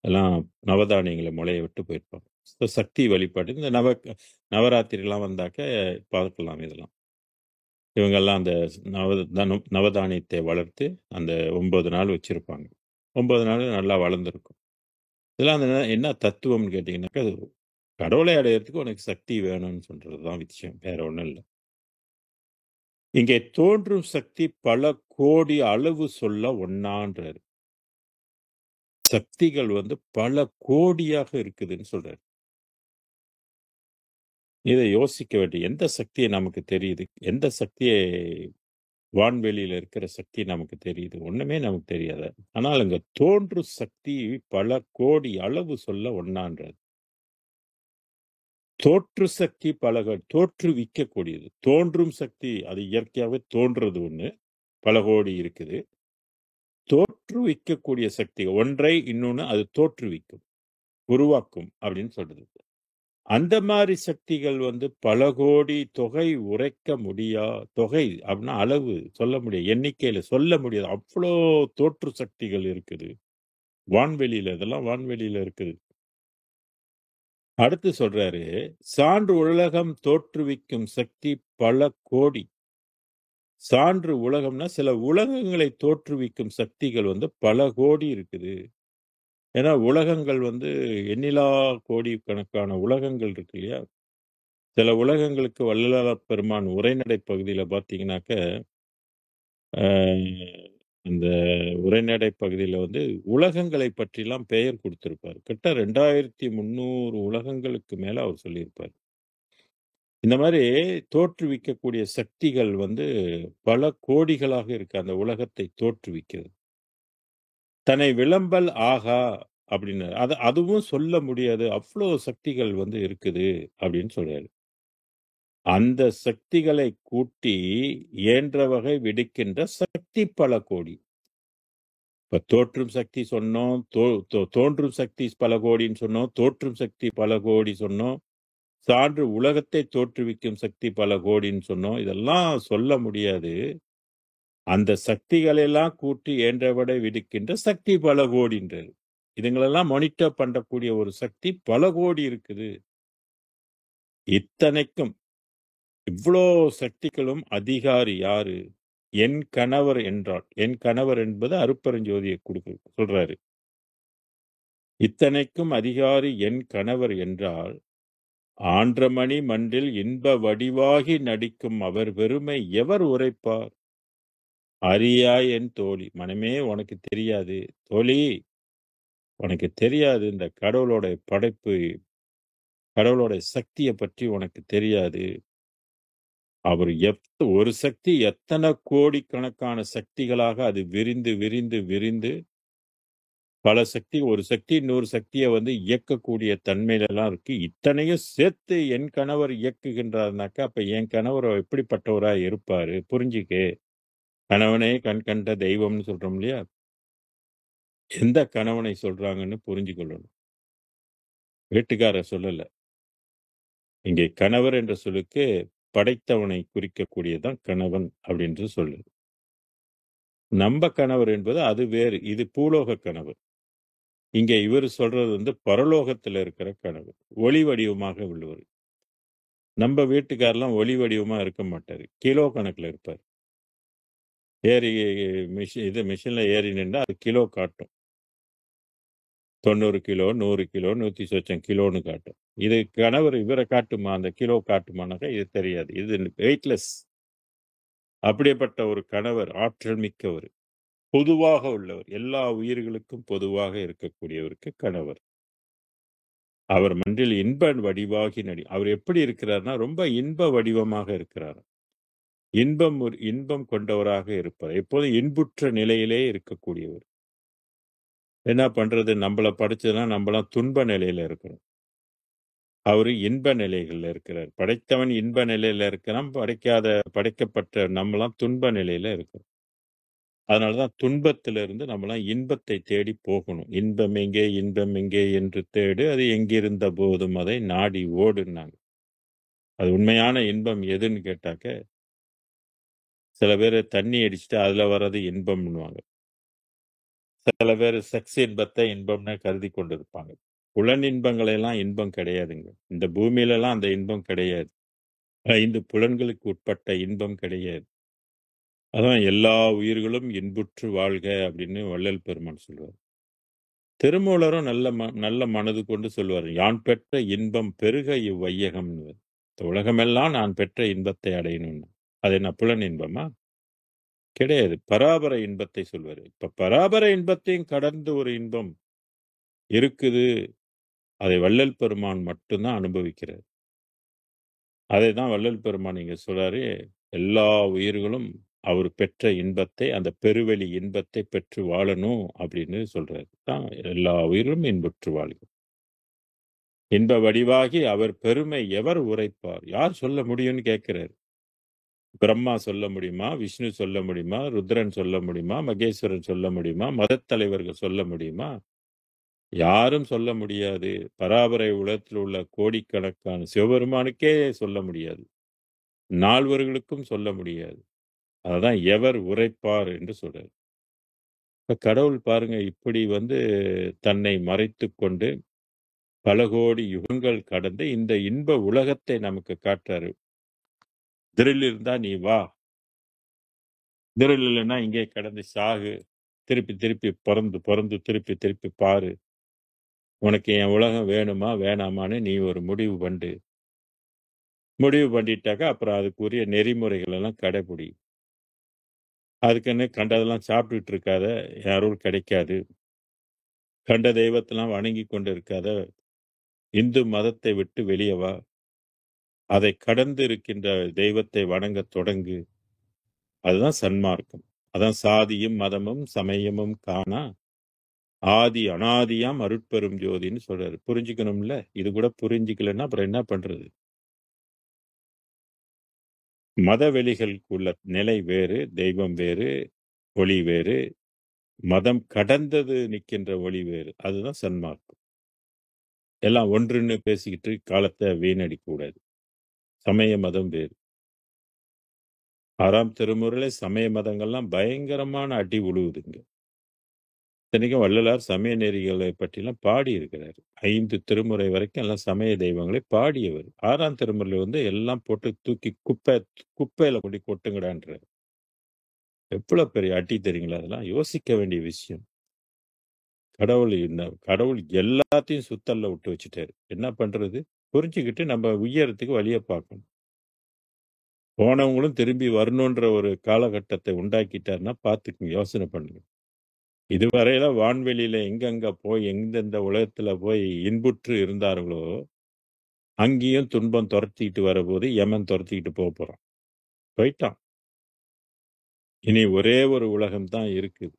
எல்லாம் நவதானியங்கள முளைய விட்டு போயிருப்பாங்க. சக்தி வழிபாடு இந்த நவராத்திரிலாம் வந்தாக்க பார்க்கலாம் இதெல்லாம். இவங்கெல்லாம் அந்த நவதானியத்தை வளர்த்து அந்த 9 நாள் வச்சிருப்பாங்க. 9 நாள் நல்லா வளர்ந்திருக்கும். இதெல்லாம் அந்த என்ன தத்துவம்னு கேட்டீங்கன்னாக்கா, அது கடவுளை அடையறதுக்கு உனக்கு சக்தி வேணும்னு சொல்றது தான் விஷயம். வேற ஒண்ணும் இல்ல. இங்கே தோன்றும் சக்தி பல கோடி அளவு சொல்ல ஒண்ணான்றாரு. சக்திகள் வந்து பல கோடியாக இருக்குதுன்னு சொல்றாரு. இதை யோசிக்க வேண்டிய எந்த சக்தியை நமக்கு தெரியுது? எந்த சக்தியை வான்வெளியில இருக்கிற சக்தி நமக்கு தெரியுது? ஒண்ணுமே நமக்கு தெரியாது. ஆனால் அங்க தோன்றும் சக்தி பல கோடி அளவு சொல்ல ஒண்ணான்றாரு. தோற்று சக்தி தோற்றுவிக்கக்கூடியது. தோன்றும் சக்தி அது இயற்கையாவே தோன்றது ஒண்ணு. பல கோடி இருக்குது. தோற்றுவிக்கக்கூடிய சக்தி ஒன்றை இன்னொன்னு அது தோற்றுவிக்கும், உருவாக்கும் அப்படின்னு சொல்றது. அந்த மாரி சக்திகள் வந்து பல கோடி தொகை உரைக்க முடியா தொகை அப்படின்னா அளவு சொல்ல முடியாது. எண்ணிக்கையில சொல்ல முடியாது. அவ்ளோ தோற்று சக்திகள் இருக்குது. வான்வெளியில இதெல்லாம் வான்வெளியில இருக்குது. அடுத்து சொல்றாரு, சான்று உலகம் தோற்றுவிக்கும் சக்தி பல கோடி. சான்று உலகம்னா சில உலகங்களை தோற்றுவிக்கும் சக்திகள் வந்து பல கோடி இருக்குது. ஏன்னா உலகங்கள் வந்து எண்ணிலா கோடி கணக்கான உலகங்கள் இருக்கு இல்லையா? சில உலகங்களுக்கு வள்ளலார் பெருமான் உரைநடை பகுதியில பார்த்தீங்கன்னாக்க, அ அந்த உரைநடை பகுதியில வந்து உலகங்களை பற்றிலாம் பெயர் குடுத்திருப்பார். கிட்ட 2300 உலகங்களுக்கு மேல அவர் சொல்லியிருப்பார். இந்த மாரி தோற்றுவிக்கக்கூடிய சக்திகள் வந்து பல கோடிகளாக இருக்கு. அந்த உலகத்தை தோற்றுவிக்கிறது. தன்னை விளம்பல் ஆகா அப்படின்னாரு. அதுவும் சொல்ல முடியாது. அவ்ளோ சக்திகள் வந்து இருக்குது அப்படின்னு சொல்றாரு. அந்த சக்திகளை கூட்டி இயன்ற வகை விடுக்கின்ற சக்தி பல கோடி. இப்ப தோற்றும் சக்தி சொன்னோம். தோன்றும் சக்தி பல கோடின்னு சொன்னோம். தோற்றும் சக்தி பல கோடி சொன்னோம். சான்று உலகத்தை தோற்றுவிக்கும் சக்தி பல கோடின்னு சொன்னோம். இதெல்லாம் சொல்ல முடியாது. அந்த சக்திகளெல்லாம் கூட்டி ஏன்றவிட விடுக்கின்ற சக்தி பல கோடின்றது. இதுங்களெல்லாம் மானிட்டர் பண்ணக்கூடிய ஒரு சக்தி பல கோடி இருக்குது. இத்தனைக்கும் இவ்ளோ சக்திகளும் அதிகாரி யாரு? என் கணவர் என்றால், என் கணவர் என்பது அருட்பெருஞ்சோதியை சொல்றாரு. இத்தனைக்கும் அதிகாரி என் கணவர் என்றால், ஆன்றமணி மன்றில் இன்ப வடிவாகி நடிக்கும் அவர் பெருமை எவர் உரைப்பார்? அறியாய் என் தோழி. மனமே உனக்கு தெரியாது. தோழி, உனக்கு தெரியாது இந்த கடவுளோட படைப்பு, கடவுளோட சக்திய பற்றி உனக்கு தெரியாது. அவர் ஒரு சக்தி எத்தனை கோடிக்கணக்கான சக்திகளாக அது விரிந்து விரிந்து விரிந்து பல சக்தி, ஒரு சக்தி இன்னொரு சக்தியை வந்து இயக்கக்கூடிய தன்மையிலலாம் இருக்கு. இத்தனையும் சேர்த்து என் கணவர் இயக்குகின்றார்னாக்கா, அப்ப என் கணவர் எப்படிப்பட்டவரா இருப்பாரு? புரிஞ்சுக்க. கணவனே கண் கண்ட தெய்வம்னு சொல்றோம் இல்லையா? எந்த கணவனை சொல்றாங்கன்னு புரிஞ்சுக்கொள்ளணும். வீட்டுக்காரர் சொல்லல. இங்கே கணவர் என்ற சொல்லுக்கு படைத்தவனை குறிக்கக்கூடியதான் கணவன் அப்படின்று சொல்லுது. நம்ம கணவர் என்பது அது வேறு. இது பூலோக கணவர். இங்க இவர் சொல்றது வந்து பரலோகத்துல இருக்கிற கணவர். ஒளி வடிவமாக உள்ளவர். நம்ம வீட்டுக்காரெல்லாம் ஒளி வடிவமா இருக்க மாட்டாரு. கிலோ கணக்குல இருப்பார். ஏறி மிஷின்ல ஏறி நின்றா அது கிலோ காட்டும். 90 கிலோ, 100 கிலோ, 100 சொச்சம் கிலோன்னு காட்டும். இது கணவர் இவரை காட்டுமா? அந்த கிலோ காட்டுமானாக்கா இது தெரியாது. இது வெயிட்லெஸ். அப்படிப்பட்ட ஒரு கணவர் ஆற்றல் மிக்கவர், பொதுவாக உள்ளவர், எல்லா உயிர்களுக்கும் பொதுவாக இருக்கக்கூடியவருக்கு கணவர். அவர் மன்றில் இன்ப வடிவாகி அவர் எப்படி இருக்கிறார்னா ரொம்ப இன்ப வடிவமாக இருக்கிறார். இன்பம் கொண்டவராக இருப்பார். எப்போதும் இன்புற்ற நிலையிலே இருக்கக்கூடியவர். என்ன பண்றது? நம்மள படைச்சதுன்னா நம்மளாம் துன்ப நிலையில இருக்கிறோம். அவரு இன்ப நிலைகள்ல இருக்கிறார். படைத்தவன் இன்ப நிலையில இருக்கிறான். படைக்கப்பட்ட நம்மளாம் துன்ப நிலையில இருக்கிறோம். அதனாலதான் துன்பத்திலிருந்து நம்மளாம் இன்பத்தை தேடி போகணும். இன்பம் எங்கே என்று தேடு, அது எங்கிருந்த போதும் அதை நாடி ஓடுனாங்க. அது உண்மையான இன்பம் எதுன்னு கேட்டாக்க, சில பேர் தண்ணி அடிச்சுட்டு அதுல வர்றது இன்பம்னுவாங்க. சில பேர் செக்ஸ் இன்பத்தை இன்பம்னு கருதி கொண்டிருப்பாங்க. புலன் இன்பங்களை எல்லாம் இன்பம் கிடையாதுங்க. இந்த பூமியில எல்லாம் அந்த இன்பம் கிடையாது. 5 புலன்களுக்கு உட்பட்ட இன்பம் கிடையாது. அதான் எல்லா உயிர்களும் இன்புற்று வாழ்க அப்படின்னு வள்ளல் பெருமான் சொல்லுவார். திருமூலரும் நல்ல மனது கொண்டு சொல்லுவார். யான் பெற்ற இன்பம் பெருக இவ்வையகம்னு. இந்த உலகமெல்லாம் நான் பெற்ற இன்பத்தை அடையணும்னு. அது என்ன புலன் இன்பமா? கிடையாது. பராபர இன்பத்தை சொல்வாரு. இப்ப பராபர இன்பத்தையும் கடந்து ஒரு இன்பம் இருக்குது. அதை வள்ளல் பெருமான் மட்டும்தான் அனுபவிக்கிறார். அதை தான் வள்ளல் பெருமான் இங்க சொல்றாரு. எல்லா உயிர்களும் அவர் பெற்ற இன்பத்தை, அந்த பெருவெளி இன்பத்தை பெற்று வாழணும் அப்படின்னு சொல்றாரு. தான் எல்லா உயிரும் இன்புற்று வாழ்க. இன்ப வடிவாகி அவர் பெருமை எவர் உரைப்பார்? யார் சொல்ல முடியும்னு கேட்கிறாரு. பிரம்மா சொல்ல முடியுமா? விஷ்ணு சொல்ல முடியுமா? ருத்ரன் சொல்ல முடியுமா? மகேஸ்வரன் சொல்ல முடியுமா? மதத் தலைவர்கள் சொல்ல முடியுமா? யாரும் சொல்ல முடியாது. பராபரை உலகத்தில் உள்ள கோடிக்கணக்கான சிவபெருமானுக்கே சொல்ல முடியாது. நால்வர்களுக்கும் சொல்ல முடியாது. அதான் எவர் உரைப்பார் என்று சொல்றாரு. இப்ப கடவுள் பாருங்க இப்படி வந்து தன்னை மறைத்துக் கொண்டு பல கோடி யுகங்கள் கடந்து இந்த இன்ப உலகத்தை நமக்கு காட்டுறாரு. திரில் இருந்தா நீ வா, திரில் இல்லைன்னா இங்கே கடந்து சாகு, திருப்பி திருப்பி பிறந்து திருப்பி திருப்பி பாரு, உனக்கு என் உலகம் வேணுமா வேணாமான்னு நீ ஒரு முடிவு பண்ணிட்டாக்கா அப்புறம் அதுக்குரிய நெறிமுறைகள் எல்லாம் கடைபிடி. அதுக்குன்னு கண்டதெல்லாம் சாப்பிட்டுட்டு இருக்காத, என் அருள் கிடைக்காது. கண்ட தெய்வத்தெல்லாம் வணங்கி கொண்டு இருக்காத, இந்து மதத்தை விட்டு வெளியே வா, அதை கடந்து இருக்கின்ற தெய்வத்தை வணங்க தொடங்கு. அதுதான் சன்மார்க்கம். அதான் சாதியும் மதமும் சமயமும் காணா ஆதி அனாதியாம் அருட்பெரும் ஜோதின்னு சொல்றாரு. புரிஞ்சுக்கணும்ல. இது கூட புரிஞ்சுக்கலன்னா அப்புறம் என்ன பண்றது? மத வெளிகளுக்குள்ள நிலை வேறு, தெய்வம் வேறு, ஒளி வேறு, மதம் கடந்தது நிற்கின்ற ஒளி வேறு. அதுதான் சன்மார்க்கம். எல்லாம் ஒன்றுன்னு பேசிக்கிட்டு காலத்தை வீணடிக்க கூடாது. சமய மதம் வேறு. 6ஆம் திருமுறையில சமய மதங்கள்லாம் பயங்கரமான அடி உழுவுதுங்க. இத்தனைக்கும் வள்ளலார் சமய நெறிகளை பற்றிலாம் பாடி இருக்கிறார். 5 திருமுறை வரைக்கும் எல்லாம் சமய தெய்வங்களை பாடியவர். 6ஆம் திருமுறையில வந்து எல்லாம் போட்டு தூக்கி குப்பையில கொண்டு கொட்டுங்கடான்றார். எவ்வளவு பெரிய அடி தெரியுங்களா? அதெல்லாம் யோசிக்க வேண்டிய விஷயம். கடவுள் எல்லாத்தையும் சுத்தல்ல விட்டு வச்சுட்டாரு. என்ன பண்றது? புரிஞ்சுக்கிட்டு நம்ம உயரத்துக்கு வழிய பார்க்கணும். போனவங்களும் திரும்பி வரணுன்ற ஒரு காலகட்டத்தை உண்டாக்கிட்டாருன்னா பார்த்துக்குங்க, யோசனை பண்ணுங்க. இதுவரையில வான்வெளியில எங்கெங்க போய் எந்தெந்த உலகத்துல போய் இன்புற்று இருந்தார்களோ அங்கேயும் துன்பம் துரத்திக்கிட்டு வரபோது யமன் துரத்திக்கிட்டு போறான். போயிட்டான். இனி ஒரே ஒரு உலகம் தான் இருக்குது.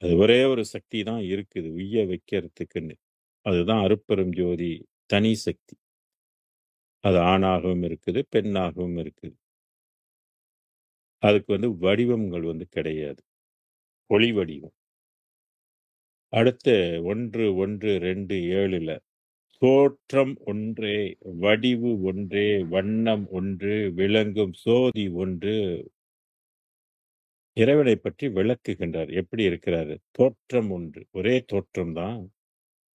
அது ஒரே ஒரு சக்தி தான் இருக்குது உய்ய வைக்கிறதுக்குன்னு. அதுதான் அருட்பெரும் ஜோதி, தனி சக்தி. அது ஆணாகவும் இருக்குது, பெண்ணாகவும் இருக்குது. அதுக்கு வந்து வடிவங்கள் வந்து கிடையாது. ஒளி வடிவம். அடுத்து 1:1:2:7 தோற்றம் ஒன்றே, வடிவு ஒன்றே, வண்ணம் ஒன்று, விளங்கும் சோதி ஒன்று. இறைவனை பற்றி விளக்குகின்றார். எப்படி இருக்கிறாரு? தோற்றம் ஒன்று, ஒரே தோற்றம் தான்.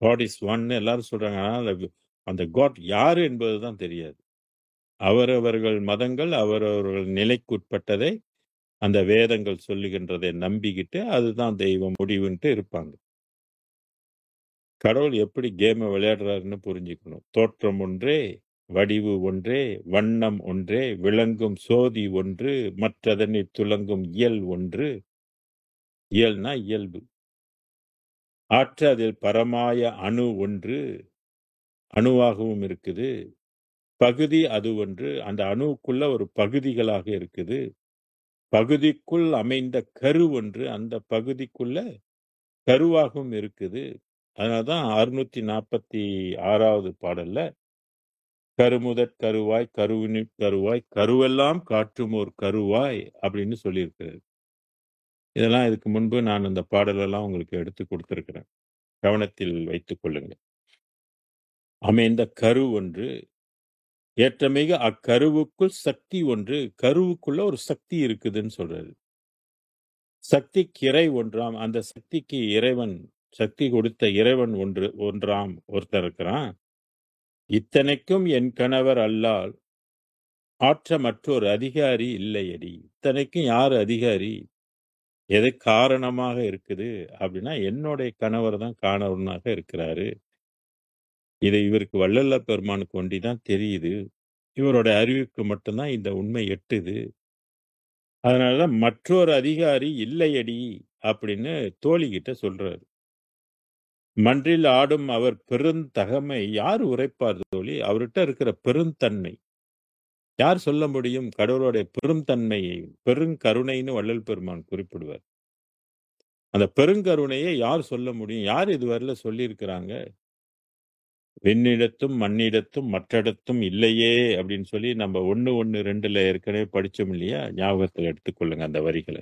காட் இஸ் ஒன் எல்லாரும் சொல்றாங்க. ஆனால் அந்த காட் யாரு என்பதுதான் தெரியாது. அவரவர்கள் மதங்கள் அவரவர்கள் நிலைக்குட்பட்டதை அந்த வேதங்கள் சொல்லுகின்றதை நம்பிக்கிட்டு அதுதான் தெய்வம் முடிவுன்ட்டு இருப்பாங்க. கடவுள் எப்படி கேமை விளையாடுறாருன்னு புரிஞ்சுக்கணும். தோற்றம் ஒன்றே, வடிவு ஒன்றே, வண்ணம் ஒன்றே, விளங்கும் சோதி ஒன்று, மற்றதனில் துலங்கும் இயல் ஒன்று. இயல்னா இயல்பு. ஆற்ற அதில் பரமாய அணு ஒன்று, அணுவாகவும் இருக்குது. பகுதி அது ஒன்று, அந்த அணுவுக்குள்ள ஒரு பகுதிகளாக இருக்குது. பகுதிக்குள் அமைந்த கரு ஒன்று, அந்த பகுதிக்குள்ள கருவாகவும் இருக்குது. அதனாலதான் 646வது பாடல்ல கருமுதற் கருவாய், கருவினிற் கருவாய், கருவெல்லாம் காற்றும் ஒரு கருவாய் அப்படின்னு சொல்லியிருக்கிறாரு. இதெல்லாம் இதுக்கு முன்பு நான் அந்த பாடலெல்லாம் உங்களுக்கு எடுத்து கொடுத்திருக்கிறேன். கவனத்தில் வைத்துக் கொள்ளுங்க. அமைந்த கரு ஒன்று, ஏற்றமிக அக்கருவுக்குள் சக்தி ஒன்று, கருவுக்குள்ள ஒரு சக்தி இருக்குதுன்னு சொல்றாரு. சக்திக்கு இறை ஒன்றாம், அந்த சக்திக்கு இறைவன், சக்தி கொடுத்த இறைவன் ஒன்றாம் ஒருத்தர் இருக்கிறான். இத்தனைக்கும் என் கணவர் அல்லால் ஆற்ற மற்றொரு அதிகாரி இல்லையடி. இத்தனைக்கும் யார் அதிகாரி? எது காரணமாக இருக்குது அப்படின்னா என்னுடைய கணவர் தான் காரணவனாக இருக்கிறாரு. இது இவருக்கு வள்ளலார் பெருமானுக்கு ஒண்டிதான் தெரியுது. இவரோட அறிவுக்கு மட்டும்தான் இந்த உண்மை எட்டுது. அதனாலதான் மற்றொரு அதிகாரி இல்லையடி அப்படின்னு தோழிகிட்ட சொல்றாரு. மன்றில் ஆடும் அவர் பெருந்தகமை யார் உரைப்பார் தோழி? அவர்கிட்ட இருக்கிற பெருந்தன்மை யார் சொல்ல முடியும்? கடவுளுடைய பெருந்தன்மையை, பெருங்கருணைன்னு வள்ளல் பெருமான் குறிப்பிடுவார். அந்த பெருங்கருணையை யார் சொல்ல முடியும்? யார் இதுவரையில சொல்லி இருக்கிறாங்க? விண்ணிடத்தும் மண்ணிடத்தும் மற்றிடத்தும் இல்லையே அப்படின்னு சொல்லி நம்ம 1:1:2 ஏற்கனவே படிச்சோம் இல்லையா? ஞாபகத்தில் எடுத்துக்கொள்ளுங்க அந்த வரிகளை.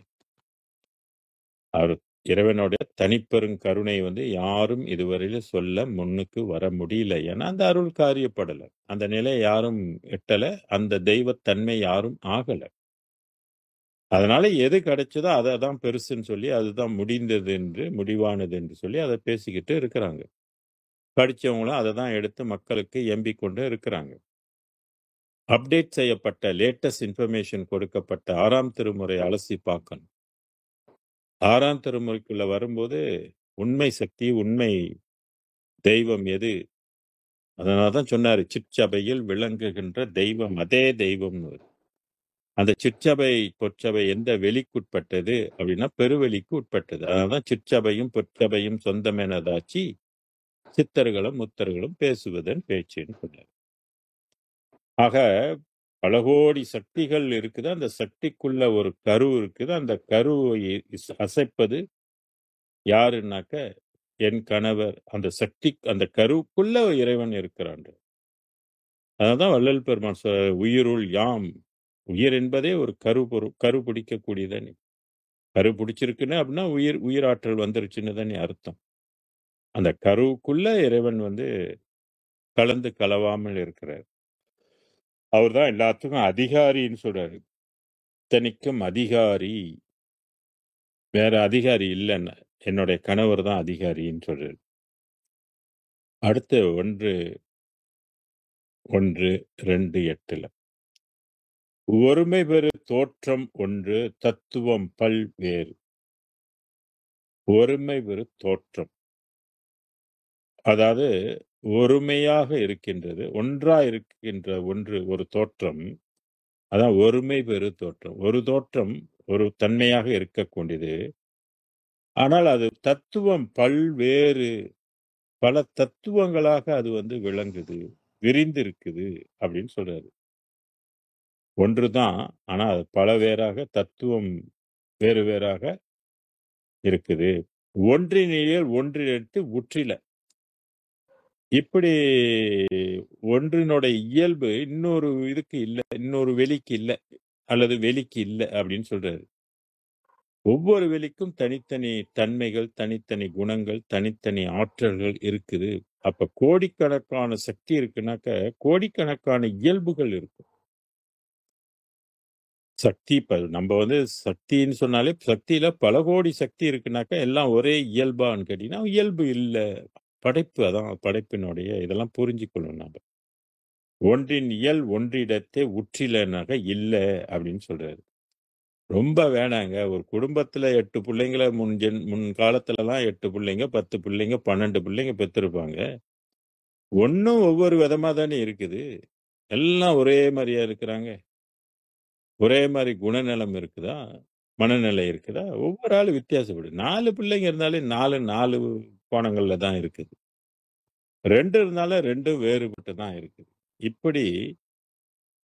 அவர் இறைவனுடைய தனிப்பெருங்கருணை வந்து யாரும் இதுவரையில சொல்ல முன்னுக்கு வர முடியல. ஏன்னா அந்த அருள் காரியப்படல. அந்த நிலை யாரும் எட்டல. அந்த தெய்வத்தன்மை யாரும் ஆகல. அதனால எது கிடைச்சதோ அதை தான் பெருசுன்னு சொல்லி அதுதான் முடிந்தது என்று முடிவானது என்று சொல்லி அதை பேசிக்கிட்டு இருக்கிறாங்க. படிச்சவங்களும் அதை தான் எடுத்து மக்களுக்கு எம்பிக் கொண்டு இருக்கிறாங்க. அப்டேட் செய்யப்பட்ட லேட்டஸ்ட் இன்ஃபர்மேஷன் கொடுக்கப்பட்ட 6ஆம் திருமுறை அலசி பார்க்கணும். 6ஆம் திருமுறைக்குள்ள வரும்போது உண்மை சக்தி, உண்மை தெய்வம் எது? அதனாலதான் சொன்னாரு சிற்சபையில் விளங்குகின்ற தெய்வம் அதே தெய்வம்னு. அந்த சிற்சபை பொற்சபை எந்த வெளிக்குட்பட்டது அப்படின்னா பெருவெளிக்கு உட்பட்டது. அதனாலதான் சிற்சபையும் பொற்சபையும் சொந்தமெனதாச்சு சித்தர்களும் முத்தர்களும் பேசுவதன் பேச்சுன்னு சொன்னார். ஆக பல கோடி சக்திகள் இருக்குது. அந்த சக்திக்குள்ள ஒரு கரு இருக்குது. அந்த கருவை அசைப்பது யாருன்னாக்க என் கணவர். அந்த சக்தி அந்த கருவுக்குள்ள இறைவன் இருக்கிறான். அதான் வள்ளல் பெருமான் உயிருள் யாம். உயிர் என்பதே ஒரு கரு பிடிக்கக்கூடியதானே. கரு பிடிச்சிருக்குன்னு அப்படின்னா உயிராற்றல் வந்துருச்சுன்னு தானே அர்த்தம். அந்த கருவுக்குள்ள இறைவன் வந்து கலந்து கலவாமல் இருக்கிறார். அவர் தான் எல்லாத்துக்கும் அதிகாரின்னு சொல்றாரு. இத்தனைக்கும் அதிகாரி வேற அதிகாரி இல்லைன்னு, என்னுடைய கணவர் தான் அதிகாரின்னு சொல்றாரு. அடுத்து 1:2:8 ஒருமை பெறு தோற்றம் ஒன்று, தத்துவம் பல்வேறு. ஒருமை பெறு தோற்றம், அதாவது ஒருமையாக இருக்கின்றது, ஒன்றா இருக்கின்ற ஒன்று ஒரு தோற்றம். அதான் ஒருமை பெறு தோற்றம். ஒரு தோற்றம் ஒரு தன்மையாக இருக்கக்கூடியது. ஆனால் அது தத்துவம் பல்வேறு, பல தத்துவங்களாக அது வந்து விளங்குது, விரிந்திருக்குது அப்படின்னு சொல்றாரு. ஒன்றுதான், ஆனா அது பல வேறாக தத்துவம் வேறு வேறாக இருக்குது. ஒன்றினியல் ஒன்றினேட்டு உற்றில. இப்படி ஒன்றினுடைய இயல்பு இன்னொரு இதுக்கு இல்ல, இன்னொரு வெளிக்கு இல்ல, அல்லது வெளிக்கு இல்ல அப்படின்னு சொல்றாரு. ஒவ்வொரு வெளிக்கும் தனித்தனி தன்மைகள், தனித்தனி குணங்கள், தனித்தனி ஆற்றல்கள் இருக்குது. அப்ப கோடிக்கணக்கான சக்தி இருக்குனாக்க, கோடிக்கணக்கான இயல்புகள் இருக்கும். சக்தி இப்ப நம்ம வந்து சக்தின்னு சொன்னாலே, சக்தியில பல கோடி சக்தி இருக்குனாக்க, எல்லாம் ஒரே இயல்பான்னு கேட்டீங்கன்னா, இயல்பு இல்ல. படைப்பு, அதான் படைப்பினுடைய இதெல்லாம் புரிஞ்சுக்கணும் நாம. ஒன்றின் இயல் ஒன்றிடத்தே உற்றிலனாக இல்ல அப்படின்னு சொல்றாரு. ரொம்ப வேணாங்க. ஒரு குடும்பத்துல 8 புள்ளைங்கள முன் காலத்துலலாம் 8 புள்ளைங்க, 10 புள்ளைங்க, 12 புள்ளைங்க பெத்திருப்பாங்க. ஒண்ணும் ஒவ்வொரு விதமா தானே இருக்குது. எல்லாம் ஒரே மாரியா இருக்கிறாங்க? ஒரே மாரி குணநலம் இருக்குதா? மனநிலை இருக்குதா? ஒவ்வொரு ஆளும் வித்தியாசப்படும். 4 பிள்ளைங்க இருந்தாலே 4 கோணங்கள்ல தான் இருக்குது. 2 இருந்தாலும் 2ம் வேறுபட்டு தான் இருக்குது. இப்படி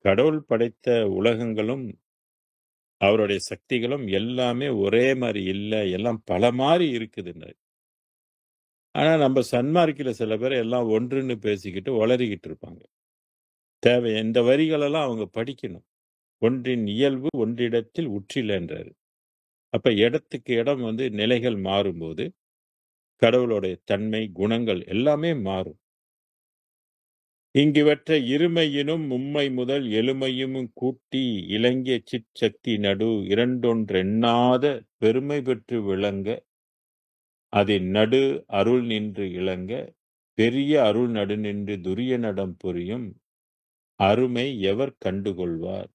கடவுள் படைத்த உலகங்களும், அவருடைய சக்திகளும் எல்லாமே ஒரே மாரி இல்ல. எல்லாம் பல மாரி இருக்குதுன்னாரு. ஆனா நம்ம சன்மார்க்கில சில பேர் எல்லாம் ஒன்றுன்னு பேசிக்கிட்டு உளறிக்கிட்டு இருப்பாங்க. இந்த வரிகளெல்லாம் அவங்க படிக்கணும். ஒன்றின் இயல்பு ஒன்றிடத்தில் உற்றிலன்றாரு. அப்ப இடத்துக்கு இடம் வந்து நிலைகள் மாறும்போது, கடவுளுடைய தன்மை, குணங்கள் எல்லாமே மாறும். இங்கிவற்ற இருமையினும் மும்மை முதல் எழுமையும் கூட்டி இலங்கிய சிற்சக்தி நடு இரண்டொன்றெண்ணாத பெருமை பெற்று விளங்க, அதின் நடு அருள் நின்று இளங்க, பெரிய அருள் நடு நின்று துரிய நடம் புரியும் அருமை எவர் கண்டுகொள்வார்?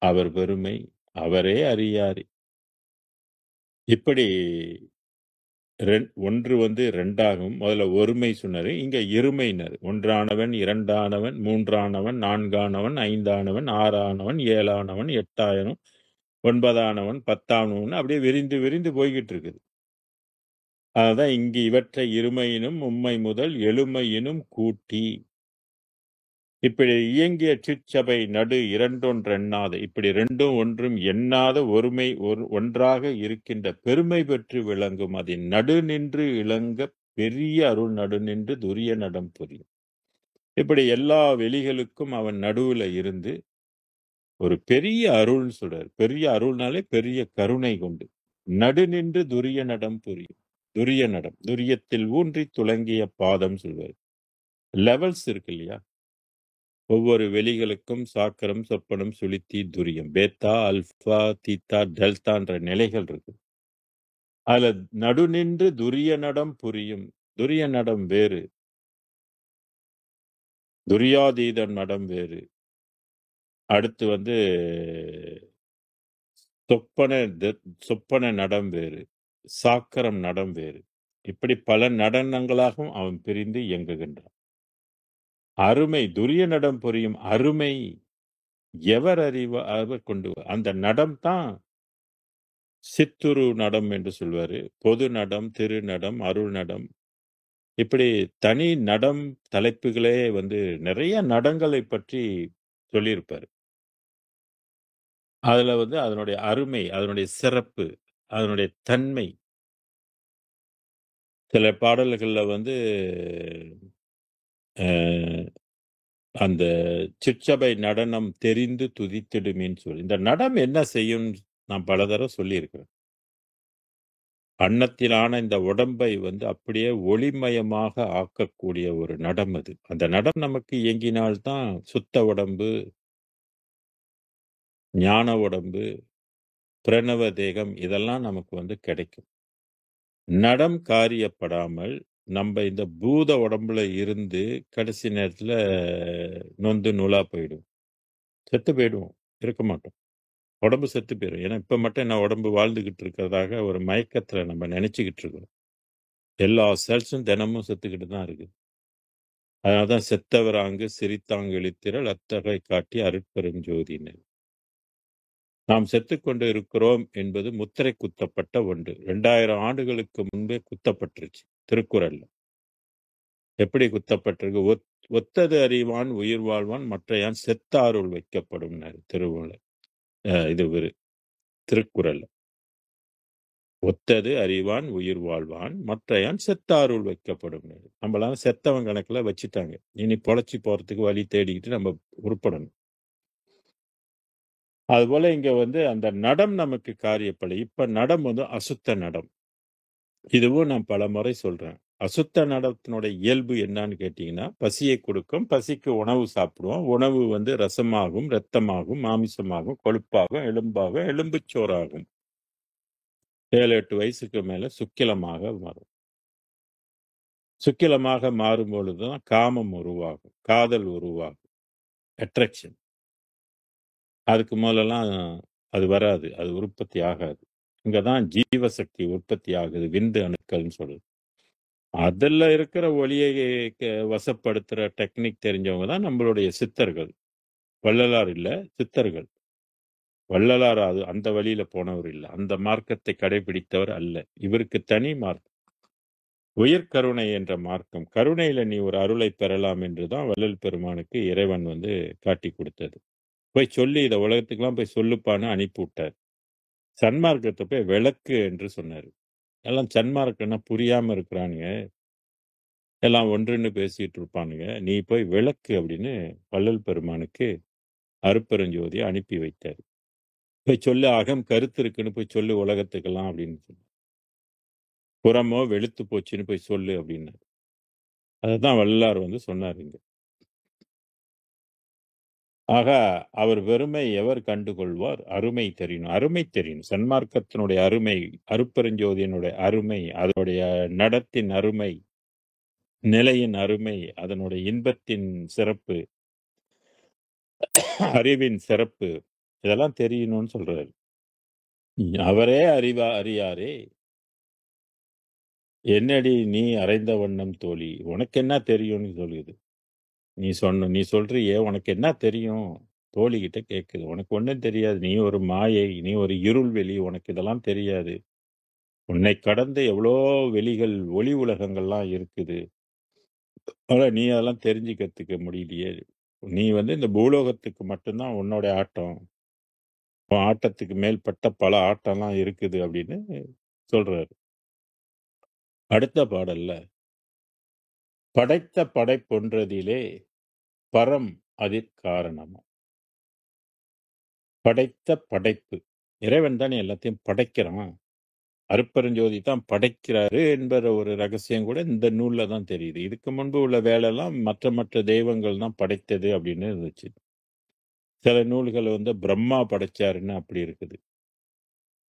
அவர் பெருமை அவரே அறியாரே. இப்படி ஒன்று வந்து 2ஆகும். முதல்ல ஒருமை சொன்னாரு. இங்க இருமைனாரு. ஒன்றானவன், இரண்டானவன், மூன்றானவன், நான்கானவன், ஐந்தானவன், ஆறானவன், ஏழானவன், எட்டாயிரம், 9ஆனவன், 10ஆனவன் அப்படியே விரிந்து விரிந்து போய்கிட்டு இருக்குது. அதான் இங்கு இவற்றை இருமையினும் மும்மை முதல் எழுமையினும் கூட்டி இப்படி இயங்கிய சிற்சபை நடு இரண்டொன்றெண்ணாத, இப்படி 2ம் 1ம் எண்ணாத ஒருமை ஒன்றாக இருக்கின்ற பெருமை பெற்று விளங்கும் அதின் நடு நின்று இளங்க பெரிய அருள் நடு நின்று துரிய நடம் புரியும். இப்படி எல்லா வெளிகளுக்கும் அவன் நடுவுல இருந்து ஒரு பெரிய அருள்னு சொல்றாரு. பெரிய அருள்னாலே பெரிய கருணை கொண்டு நடு நின்று துரிய நடம் புரியும். துரிய நடம், துரியத்தில் ஊன்றி துலங்கிய பாதம் சொல்வார். லெவல்ஸ் இருக்கு இல்லையா? ஒவ்வொரு வெளிகளுக்கும் சாக்கரம், சொப்பனம், சுழித்தி, துரியம், பேத்தா, அல்பா, தீத்தா, டெல்டான்ற நிலைகள் இருக்கு. அதுல நடுநின்று துரிய நடம் புரியும். துரிய நடம் வேறு, துரியாதீத நடம் வேறு. அடுத்து வந்து சொப்பன நடம் வேறு, சாக்கரம் நடம் வேறு. இப்படி பல நடனங்களாகவும் அவன் பிரிந்து இயங்குகின்றான். அருமை துரிய நடம் புரியும் அருமை எவர் அவர் கொண்டு அந்த நடம் தான் சித்துரு நடம் என்று சொல்வாரு. பொது நடம், திரு நடம், அருள் நடம். இப்படி தனி நடம் தலைப்புகளே வந்து நிறைய நடங்களை பற்றி சொல்லியிருப்பாரு. அதுல வந்து அதனுடைய அருமை, அதனுடைய சிறப்பு, அதனுடைய தன்மை. சில பாடல்கள்ல வந்து அந்த சிற்சபை நடனம் தெரிந்து துதித்திடுமேன்னு சொல்லி. இந்த நடம் என்ன செய்யும் நான் பல தடவை சொல்லியிருக்கிறேன். அன்னத்திலான இந்த உடம்பை வந்து அப்படியே ஒளிமயமாக ஆக்கக்கூடிய ஒரு நடம் அது. அந்த நடம் நமக்கு இயங்கினால்தான் சுத்த உடம்பு ஞான உடம்பு, பிரணவ தேகம் இதெல்லாம் நமக்கு வந்து கிடைக்கும். நடம் காரியப்படாமல் நம்ம இந்த பூத உடம்புல இருந்து கடைசி நேரத்துல நொந்து நூலா போயிடும். செத்து போயிடுவோம். இருக்க மாட்டோம். உடம்பு செத்து போயிடும். ஏன்னா இப்ப மட்டும் என்ன உடம்பு வாழ்ந்துகிட்டு இருக்கிறதாக ஒரு மயக்கத்துல நம்ம நினைச்சுக்கிட்டு இருக்கோம். எல்லா செல்ஸும் தினமும் செத்துக்கிட்டு தான் இருக்கு. அதனாலதான் செத்தவராங்கு சிரித்தாங்கு இழித்திரள் அத்தகை காட்டி அருட்பெருஞ்சோதின்னு. நாம் செத்துக்கொண்டு இருக்கிறோம் என்பது முத்திரை குத்தப்பட்ட ஒன்று. 2000 ஆண்டுகளுக்கு முன்பே குத்தப்பட்டுருச்சு திருக்குறள்ல. எப்படி குத்தப்பட்டிருக்கு? ஒத்தது அறிவான் உயிர் வாழ்வான் மற்றையான் செத்தாருள் வைக்கப்படும் திருவள்ளுவர். இது திருக்குறள். ஒத்தது அறிவான் உயிர் வாழ்வான் மற்றையான் செத்தாருள் வைக்கப்படும். நம்மளால செத்தவன் கணக்குல வச்சுட்டாங்க. இனி பொழைச்சி போறதுக்கு வழி தேடிக்கிட்டு நம்ம உருப்படணும். அதுபோல இங்க வந்து அந்த நடம் நமக்கு காரியப்படை. இப்ப நடம் வந்து அசுத்த நடம். இதுவும் நான் பல முறை சொல்றேன். அசுத்த நடத்தினுடைய இயல்பு என்னன்னு கேட்டீங்கன்னா, பசியை கொடுக்கும். பசிக்கு உணவு சாப்பிடுவோம். உணவு வந்து ரசமாகும், இரத்தமாகும், மாமிசமாகும், கொழுப்பாகும், எலும்பாகும், எலும்புச்சோறாகும். 7-8 வயசுக்கு மேல சுக்கிலமாக மாறும். சுக்கிலமாக மாறும் பொழுதுதான் காமம் உருவாகும், காதல் உருவாகும், அட்ராக்ஷன். அதுக்கு முதலெல்லாம் அது வராது, அது உற்பத்தி ஆகாது. இங்கதான் ஜீவசக்தி உற்பத்தி ஆகுது, விந்து அணுக்கள்னு சொல்லுது. அதுல இருக்கிற ஒளியை வசப்படுத்துற டெக்னிக் தெரிஞ்சவங்க தான் நம்மளுடைய சித்தர்கள். வள்ளலார் இல்ல, சித்தர்கள். வள்ளலார் அது அந்த வழியில போனவர் இல்ல, அந்த மார்க்கத்தை கடைபிடித்தவர் அல்ல. இவருக்கு தனி மார்க்கம், உயிர் கருணை என்ற மார்க்கம். கருணையில நீ ஒரு அருளை பெறலாம் என்றுதான் வள்ளல் பெருமானுக்கு இறைவன் வந்து காட்டி கொடுத்தது. போய் சொல்லி இதை உலகத்துக்கெல்லாம் போய் சொல்லுப்பான்னு அனுப்பி விட்டார். சன்மார்க்கத்தை போய் விளக்கு என்று சொன்னாரு. எல்லாம் சன்மார்க்கம்னா புரியாம இருக்கிறானுங்க, எல்லாம் ஒன்றுன்னு பேசிட்டு இருப்பானுங்க, நீ போய் விளக்கு அப்படின்னு வள்ளல் பெருமானுக்கு அருட்பெருஞ்சோதியை அனுப்பி வைத்தார். போய் சொல்லு, அகம் கருத்து இருக்குன்னு போய் சொல்லு உலகத்துக்கெல்லாம் அப்படின்னு சொல்லு. புறமோ வெளுத்து போச்சுன்னு போய் சொல்லு அப்படின்னாரு. அதுதான் வள்ளலார் வந்து சொன்னார் இங்க. ஆக அவர் வெறுமை எவர் கண்டுகொள்வார்? அருமை தெரியணும், அருமை தெரியணும். சன்மார்க்கத்தினுடைய அருமை, அருட்பெருஞ்சோதியினுடைய அருமை, அதனுடைய நடத்தின் அருமை, நிலையின் அருமை, அதனுடைய இன்பத்தின் சிறப்பு, அறிவின் சிறப்பு, இதெல்லாம் தெரியணும்னு சொல்றாரு. அவரே அறியாரே என்னடி நீ அறைந்த வண்ணம் தோழி, உனக்கு என்ன தெரியும்னு சொல்லுது. நீ சொல்றியே உனக்கு என்ன தெரியும்? தோழி கிட்ட கேட்குது. உனக்கு ஒன்றும் தெரியாது, நீ ஒரு மாயை, நீ ஒரு இருள் வெளி, உனக்கு இதெல்லாம் தெரியாது. உன்னை கடந்து எவ்வளோ வெளிகள், ஒளி உலகங்கள்லாம் இருக்குது. ஆனா நீ அதெல்லாம் தெரிஞ்சுக்கிறதுக்கு முடியலையே. நீ வந்து இந்த பூலோகத்துக்கு மட்டும்தான் உன்னோட ஆட்டம், உன் ஆட்டத்துக்கு மேல்பட்ட பல ஆட்டம்லாம் இருக்குது அப்படின்னு சொல்றாரு. அடுத்த பாடல்ல, படைத்த படைப்பொன்றதிலே பரம் அதிற் காரணமா. படைத்த படைப்பு, இறைவன் தானே எல்லாத்தையும் படைக்கிறான். அருட்பெருஞ்சோதி தான் படைக்கிறாரு என்பற ஒரு ரகசியம் கூட இந்த நூல்ல தான் தெரியுது. இதுக்கு முன்பு உள்ள வேலையெல்லாம் மற்ற தெய்வங்கள் தான் படைத்தது அப்படின்னு இருந்துச்சு. சில நூல்கள் வந்து பிரம்மா படைச்சாருன்னு அப்படி இருக்குது.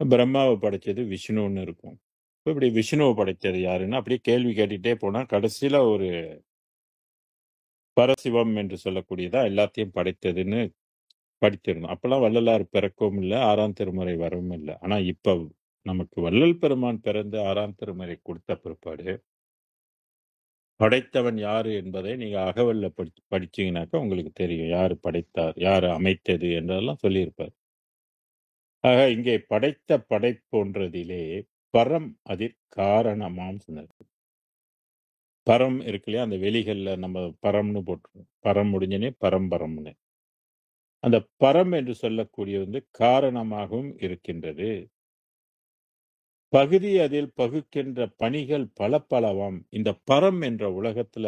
பிரம்மாவை படைச்சது விஷ்ணுன்னு இருக்கும். இப்படி விஷ்ணுவை படைத்தது யாருன்னு அப்படியே கேள்வி கேட்டுட்டே போனா கடைசியில ஒரு பரசிவம் என்று சொல்லக்கூடியதா எல்லாத்தையும் படைத்ததுன்னு படித்திருந்தோம். அப்பெல்லாம் வள்ளலார் பிறக்கவும் இல்லை, 6ஆம் திருமுறை வரவும் இல்லை. ஆனா இப்ப நமக்கு வள்ளல் பெருமான் பிறந்து 6ஆம் திருமுறை கொடுத்த பிற்பாடு படைத்தவன் யாரு என்பதை நீங்க அகவல்ல படிச்சீங்கன்னாக்கா உங்களுக்கு தெரியும், யாரு படைத்தார், யாரு அமைத்தது என்றெல்லாம் சொல்லியிருப்பார். ஆக இங்கே படைத்த படைப்பொன்றதிலே பரம் அதிற் காரணமாம் சொன்னார். பரம் இருக்கு இல்லையா, அந்த வெளிகள்ல நம்ம பரம்னு போட்டுருவோம். பரம் முடிஞ்சனே பரம்பரம்னு. அந்த பரம் என்று சொல்லக்கூடிய வந்து காரணமாகவும் இருக்கின்றது. பகுதி அதில் பகுக்கின்ற பணிகள் பல பலவாம். இந்த பரம் என்ற உலகத்துல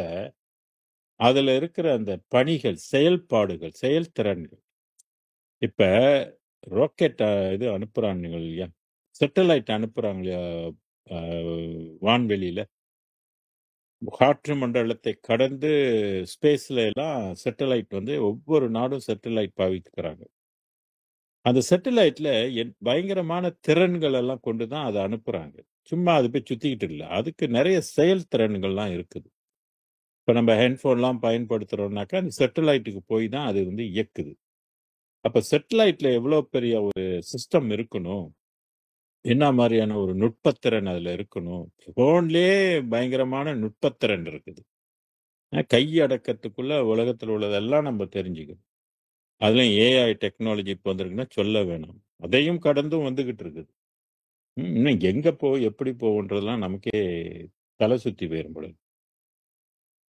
அதுல இருக்கிற அந்த பணிகள், செயல்பாடுகள், செயல்திறன்கள். இப்ப ராக்கெட் இது அனுப்புறாங்க இல்லையா, சேட்டலைட் அனுப்புறாங்க இல்லையா, வான்வெளியில காற்று மண்டலத்தை கடந்து ஸ்பேஸ்ல எல்லாம் சேட்டலைட் வந்து ஒவ்வொரு நாடும் சேட்டலைட் பாவிக்கிறாங்க. அந்த சேட்டலைட்ல பயங்கரமான திறன்கள் எல்லாம் கொண்டு தான் அத அனுப்புறாங்க. சும்மா அது போய் சுத்திக்கிட்டு இல்ல. அதுக்கு நெறைய செயல் திறன்கள்லாம் இருக்குது. இப்ப நம்ம ஹெட்ஃபோன்லாம் பயன்படுத்துறோம்னாக்கா, அந்த சேட்டலைட்டுக்கு போய் தான் அது வந்து இயக்குது. அப்ப சேட்டலைட்ல எவ்வளோ பெரிய ஒரு சிஸ்டம் இருக்கணும்? என்ன மாரியான ஒரு நுட்பத்திறன் அதுல இருக்கணும்? ஃபோன்லயே பயங்கரமான நுட்பத்திறன் இருக்குது. கை அடக்கத்துக்குள்ள உலகத்துல உள்ளதெல்லாம் நம்ம தெரிஞ்சுக்கணும். அதுலயும் ஏஐ டெக்னாலஜி இப்ப வந்திருக்குன்னா சொல்ல வேணாம். அதையும் கடந்தும் வந்துகிட்டு இருக்குது. இன்னும் எங்க எப்படி போகுன்றதெல்லாம் நமக்கே தல சுத்தி போயிரும் போல.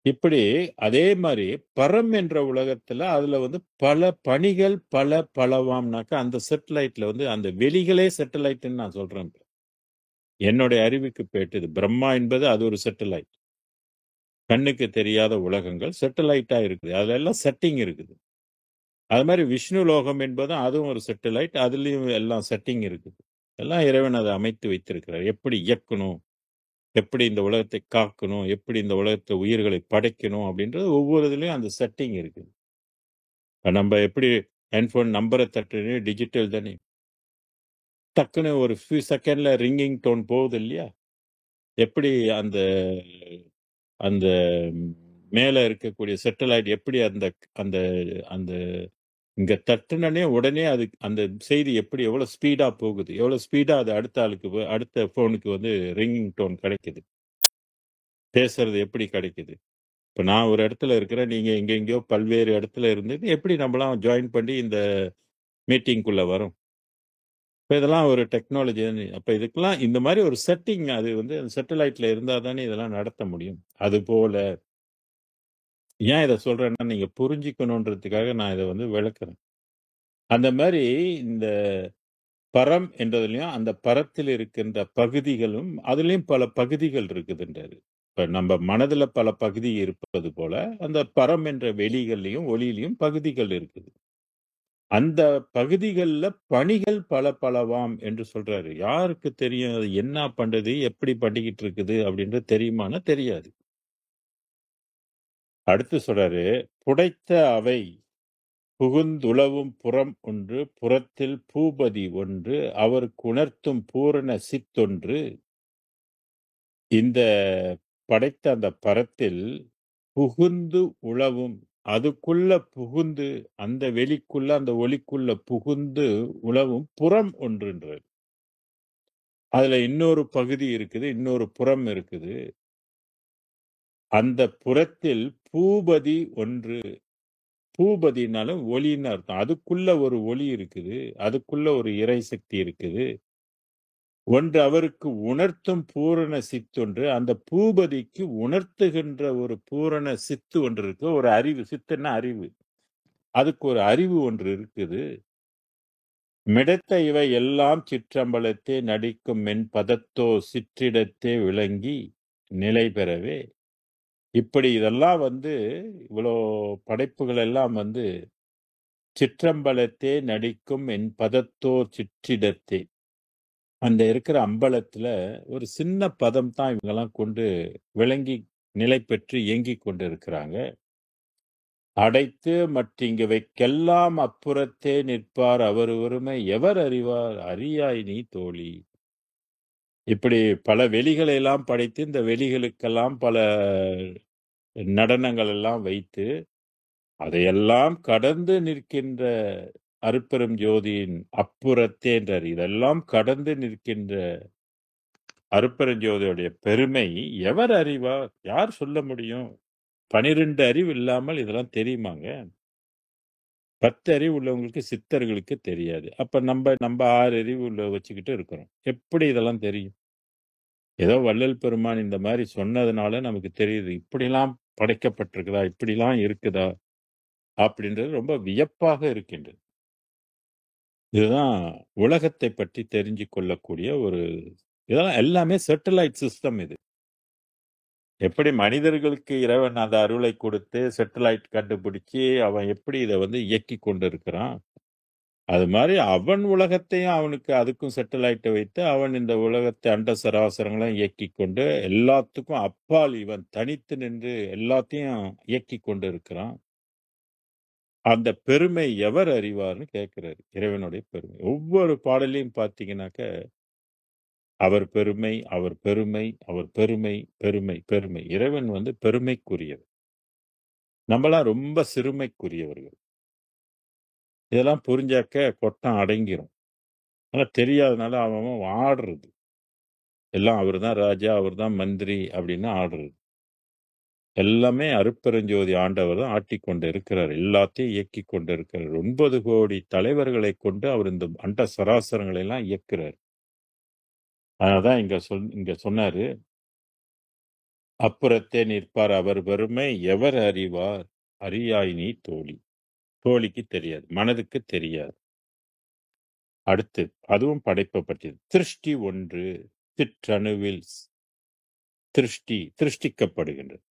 இப்படி அதே மாரி பரம் என்ற உலகத்துல அதுல வந்து பல பணிகள் பலவாம்னாக்கா அந்த சேட்டலைட்ல வந்து அந்த வெளிகளே சேட்டலைட்ன்னு நான் சொல்றேன் இப்ப. என்னுடைய அறிவுக்கு எட்டுது. பிரம்மா என்பது அது ஒரு சேட்டலைட். கண்ணுக்கு தெரியாத உலகங்கள் சேட்டலைட்டா இருக்குது. அதுல எல்லாம் செட்டிங் இருக்குது. அது மாரி விஷ்ணு லோகம் என்பதும் அதுவும் ஒரு சேட்டலைட். அதுலயும் எல்லாம் செட்டிங் இருக்குது. எல்லாம் இறைவன் அத அமைத்து வைத்திருக்கிறார். எப்படி இயக்கணும்? எப்படி இந்த உலகத்தை காக்கணும்? எப்படி இந்த உலகத்துல உயிர்களை படைக்கணும்? அப்படின்றது ஒவ்வொரு இதுலயும் அந்த செட்டிங் இருக்குது. நம்ம எப்படி ஹெட்ஃபோன் நம்பர தட்டுன்னு டிஜிட்டல் தானே. டக்குன்னு ஒரு ஃபியூ செகண்ட்ல ரிங்கிங் டோன் போகுது இல்லையா? எப்படி அந்த அந்த மேல இருக்கக்கூடிய சேட்டலைட் எப்படி அந்த அந்த அந்த இங்க தட்டுனனே உடனே அது அந்த செய்தி எப்படி எவ்வளவு ஸ்பீடா போகுது? எவ்வளவு ஸ்பீடா அது அடுத்த ஆளுக்கு அடுத்த ஃபோனுக்கு வந்து ரிங்கிங் டோன் கிடைக்குது? பேசுறது எப்படி கிடைக்குது? இப்ப நான் ஒரு இடத்துல இருக்கிறேன். நீங்க எங்கெங்கேயோ பல்வேறு இடத்துல இருந்து எப்படி நம்மலாம் ஜாயின் பண்ணி இந்த மீட்டிங்குள்ள வரோம்? இப்ப இதெல்லாம் ஒரு டெக்னாலஜி தானே. அப்ப இதுக்கெல்லாம் இந்த மாரி ஒரு செட்டிங் அது வந்து சேட்டலைட்ல இருந்தா தானே இதெல்லாம் நடத்த முடியும். அதுபோல ஏன் இத சொல்றேன்னா, நீங்க புரிஞ்சுக்கணுன்றதுக்காக நான் இத வந்து விளக்குறேன். அந்த மாரி இந்த பரம் என்றதுலயும், அந்த பரத்தில் இருக்கின்ற பகுதிகளும், அதிலயும் பல பகுதிகள் இருக்குதுன்றாரு. இப்ப நம்ம மனதுல பல பகுதி இருப்பது போல, அந்த பரம் என்ற வெளிகள்லயும், ஒளியிலயும் பகுதிகள் இருக்குது. அந்த பகுதிகள்ல பணிகள் பலவாம் என்று சொல்றாரு. யாருக்கு தெரியும்? அது என்ன பண்ணுது? எப்படி பண்ணிக்கிட்டு இருக்குது? அப்படின்றது தெரியுமான்னா தெரியாது. அடுத்து சொல்றாரு, புடைத்த அவை புகுந்துலவும் புறம் ஒன்று, புறத்தில் பூபதி ஒன்று, அவருக்கு உணர்த்தும் பூரண சித்தொன்று. இந்த படைத்த அந்த பரத்தில் புகுந்து உலவும், அதுக்குள்ள புகுந்து, அந்த வெளிக்குள்ள, அந்த ஒளிக்குள்ள புகுந்து உலவும் புறம் ஒன்றுன்றார். அதுல இன்னொரு பகுதி இருக்குது. இன்னொரு புறம் இருக்குது. அந்த புறத்தில் பூபதி ஒன்று. பூபதினாலும் ஒளின்னு அர்த்தம். அதுக்குள்ள ஒரு ஒளி இருக்குது. அதுக்குள்ள ஒரு இறை சக்தி இருக்குது. ஒன்று அவருக்கு உணர்த்தும் பூரண சித்தொன்று. அந்த பூபதிக்கு உணர்த்துகின்ற ஒரு பூரண சித்து ஒன்று இருக்கு. ஒரு அறிவு. சித்துன்னா அறிவு. அதுக்கு ஒரு அறிவு ஒன்று இருக்குது. மிடைத்த இவை எல்லாம் சிற்றம்பலத்தே நடிக்கும் மென் பதத்தோ சிற்றிடத்தே விளங்கி நிலை பெறவே. இப்படி இதெல்லாம் வந்து இவ்வளோ படைப்புகள் எல்லாம் வந்து சிற்றம்பலத்தே நடிக்கும் என் பதத்தோ சிற்றிடத்தே. அந்த இருக்கிற அம்பலத்துல ஒரு சின்ன பதம் தான் இவங்கெல்லாம் கொண்டு விளங்கி நிலை பெற்று இயங்கிக் கொண்டு இருக்கிறாங்க. அடைத்து மற்றிங்குவைக்கெல்லாம் அப்புறத்தே நிற்பார் அவர் ஒருமை எவர் அறிவார் அறியாய் நீ தோழி. இப்படி பல வெளிகளை எல்லாம் படைத்து இந்த வெளிகளுக்கெல்லாம் பல நடனங்கள் எல்லாம் வைத்து அதையெல்லாம் கடந்து நிற்கின்ற அருட்பெரும் ஜோதியின் அப்புறத்தே என்றார். இதெல்லாம் கடந்து நிற்கின்ற அருட்பெருஞ்சோதியுடைய பெருமை எவர் அறிவார்? யார் சொல்ல முடியும்? 12 அறிவு இல்லாமல் இதெல்லாம் தெரியுமாங்க? 10 அறிவு உள்ளவங்களுக்கு சித்தர்களுக்கு தெரியாது. அப்ப நம்ம 6 அறிவு உள்ள வச்சுக்கிட்டு இருக்கிறோம். எப்படி இதெல்லாம் தெரியும்? ஏதோ வள்ளல் பெருமான் இந்த மாரி சொன்னதுனால நமக்கு தெரியுது. இப்படிலாம் படைக்கப்பட்டிருக்குதா? இப்படிலாம் இருக்குதா? அப்படின்றது ரொம்ப வியப்பாக இருக்கின்றது. இதுதான் உலகத்தை பற்றி தெரிஞ்சு கொள்ளக்கூடிய ஒரு இதெல்லாம் எல்லாமே சேட்டலைட் சிஸ்டம் இது. எப்படி மனிதர்களுக்கு இறைவன் அந்த அருளை கொடுத்து சேட்டலைட் கண்டுபிடிச்சு அவன் எப்படி இதை வந்து இயக்கி கொண்டிருக்கிறான். அது மாதிரி அவன் உலகத்தையும் அவனுக்கு அதுக்கும் சேட்டலைட்டை வைத்து அவன் இந்த உலகத்தை அண்ட சராசரங்களையும் இயக்கி கொண்டு எல்லாத்துக்கும் அப்பால் இவன் தனித்து நின்று எல்லாத்தையும் இயக்கி கொண்டு இருக்கிறான். அந்த பெருமை எவர் அறிவார்ன்னு கேட்கிறாரு. இறைவனுடைய பெருமை. ஒவ்வொரு பாடலையும் பார்த்தீங்கன்னாக்க, அவர் பெருமை, அவர் பெருமை, அவர் பெருமை, பெருமை, பெருமை. இறைவன் வந்து பெருமைக்குரியவர். நம்மலாம் ரொம்ப சிறுமைக்குரியவர்கள். இதெல்லாம் புரிஞ்சாக்க கொட்டம் அடங்கிரும். ஆனா தெரியாதனால அவன் அவன் ஆடுறது. எல்லாம் அவர்தான் ராஜா, அவர்தான் மந்திரி அப்படின்னு ஆடுறது. எல்லாமே அருட்பெருஞ்சோதி ஆண்டவர் தான் ஆட்டிக்கொண்டு இருக்கிறார். எல்லாத்தையும் இயக்கிக் கொண்டு இருக்கிறார். 9 கோடி தலைவர்களைக் கொண்டு அவர் இந்த அண்ட சராசரங்களை எல்லாம் இயக்குறார். அதனாலதான் இங்க சொன்னாரு, "அப்புறத்தே நிற்பார் அவர் பெருமை எவர் அறிவார்? அறியாய் நீ தோழி." தோழிக்கு தெரியாது. மனதுக்கு தெரியாது. அடுத்து, அதுவும் படைப்பை பற்றியது. திருஷ்டி ஒன்று சிற்றணுவில் திருஷ்டிக்கப்படுகின்றது.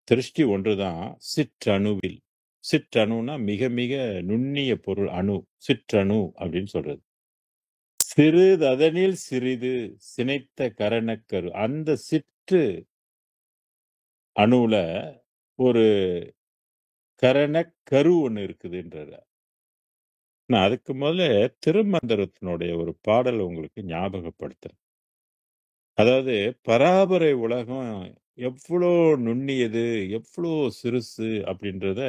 திருஷ்டி ஒன்றுதான் சிற்றணுவில். சிற்றணுனா மிக மிக நுண்ணிய பொருள் அணு. சிற்றணு அப்படின்னு சொல்றது. சிறிததனில் சிறிது சினைத்த கரணக்கரு. அந்த சிற்று அணுவுல ஒரு கரணக்கரு ஒண்ணு இருக்குதுன்றாரு. நான் அதுக்கு முதல்ல திருமந்திரத்தினுடைய ஒரு பாடல் உங்களுக்கு ஞாபகப்படுத்துறேன். அதாவது பராபரை உலகம் எவ்வளோ நுண்ணியது, எவ்வளோ சிறுசு அப்படின்றத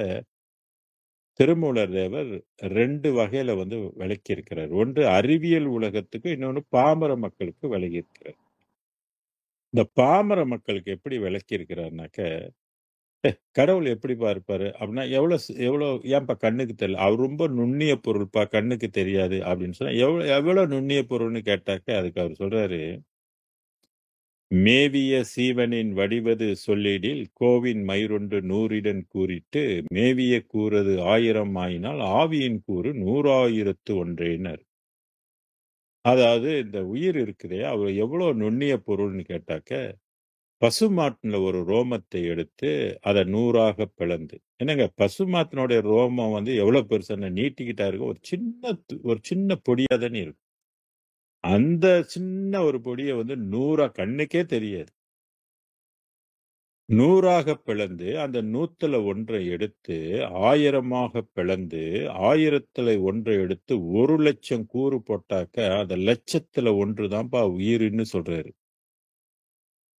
திருமூலர் தேவர் 2 வகையில வந்து விளக்கியிருக்கிறார். ஒன்று அறிவியல் உலகத்துக்கு, இன்னொன்னு பாமர மக்களுக்கு விளக்கியிருக்கிறார். இந்த பாமர மக்களுக்கு எப்படி விளக்கியிருக்கிறார்னாக்க, கடவுள் எப்படிப்பா இருப்பாரு? அப்படின்னா, எவ்வளோ ஏன்பா கண்ணுக்கு தெரியல? அவர் ரொம்ப நுண்ணிய பொருள்ப்பா, கண்ணுக்கு தெரியாது அப்படின்னு சொன்னா, எவ்வளோ நுண்ணிய பொருள்னு கேட்டாக்க, அதுக்கு அவர் சொல்றாரு, மேவிய சீவனின் வடிவது சொல்லிடில் கோவின் மயிரொன்று 100 கூறிட்டு மேவிய கூறது 1000 ஆயினால் ஆவியின் கூறு 100,000 ஒன்றேனர். அதாவது இந்த உயிர் இருக்குதே அவர் எவ்வளவு நுண்ணிய பொருள்னு கேட்டாக்க, பசுமாட்டுல ஒரு ரோமத்தை எடுத்து அதை 100ஆக பிளந்து, என்னங்க பசுமாட்டினுடைய ரோமம் வந்து எவ்வளவு பெருசான நீட்டிக்கிட்டா இருக்கும், ஒரு சின்ன பொடியா தானே இருக்கும். அந்த சின்ன ஒரு பொடியை வந்து 100 கண்ணுக்கே தெரியாது. 100ஆக பிளந்து அந்த 100ல ஒன்றை எடுத்து 1000ஆக பிளந்து 1000த்துல ஒன்றை எடுத்து 1,00,000 கூறு போட்டாக்க அந்த லட்சத்துல ஒன்று தான்ப்பா உயிர்ன்னு சொல்றாரு.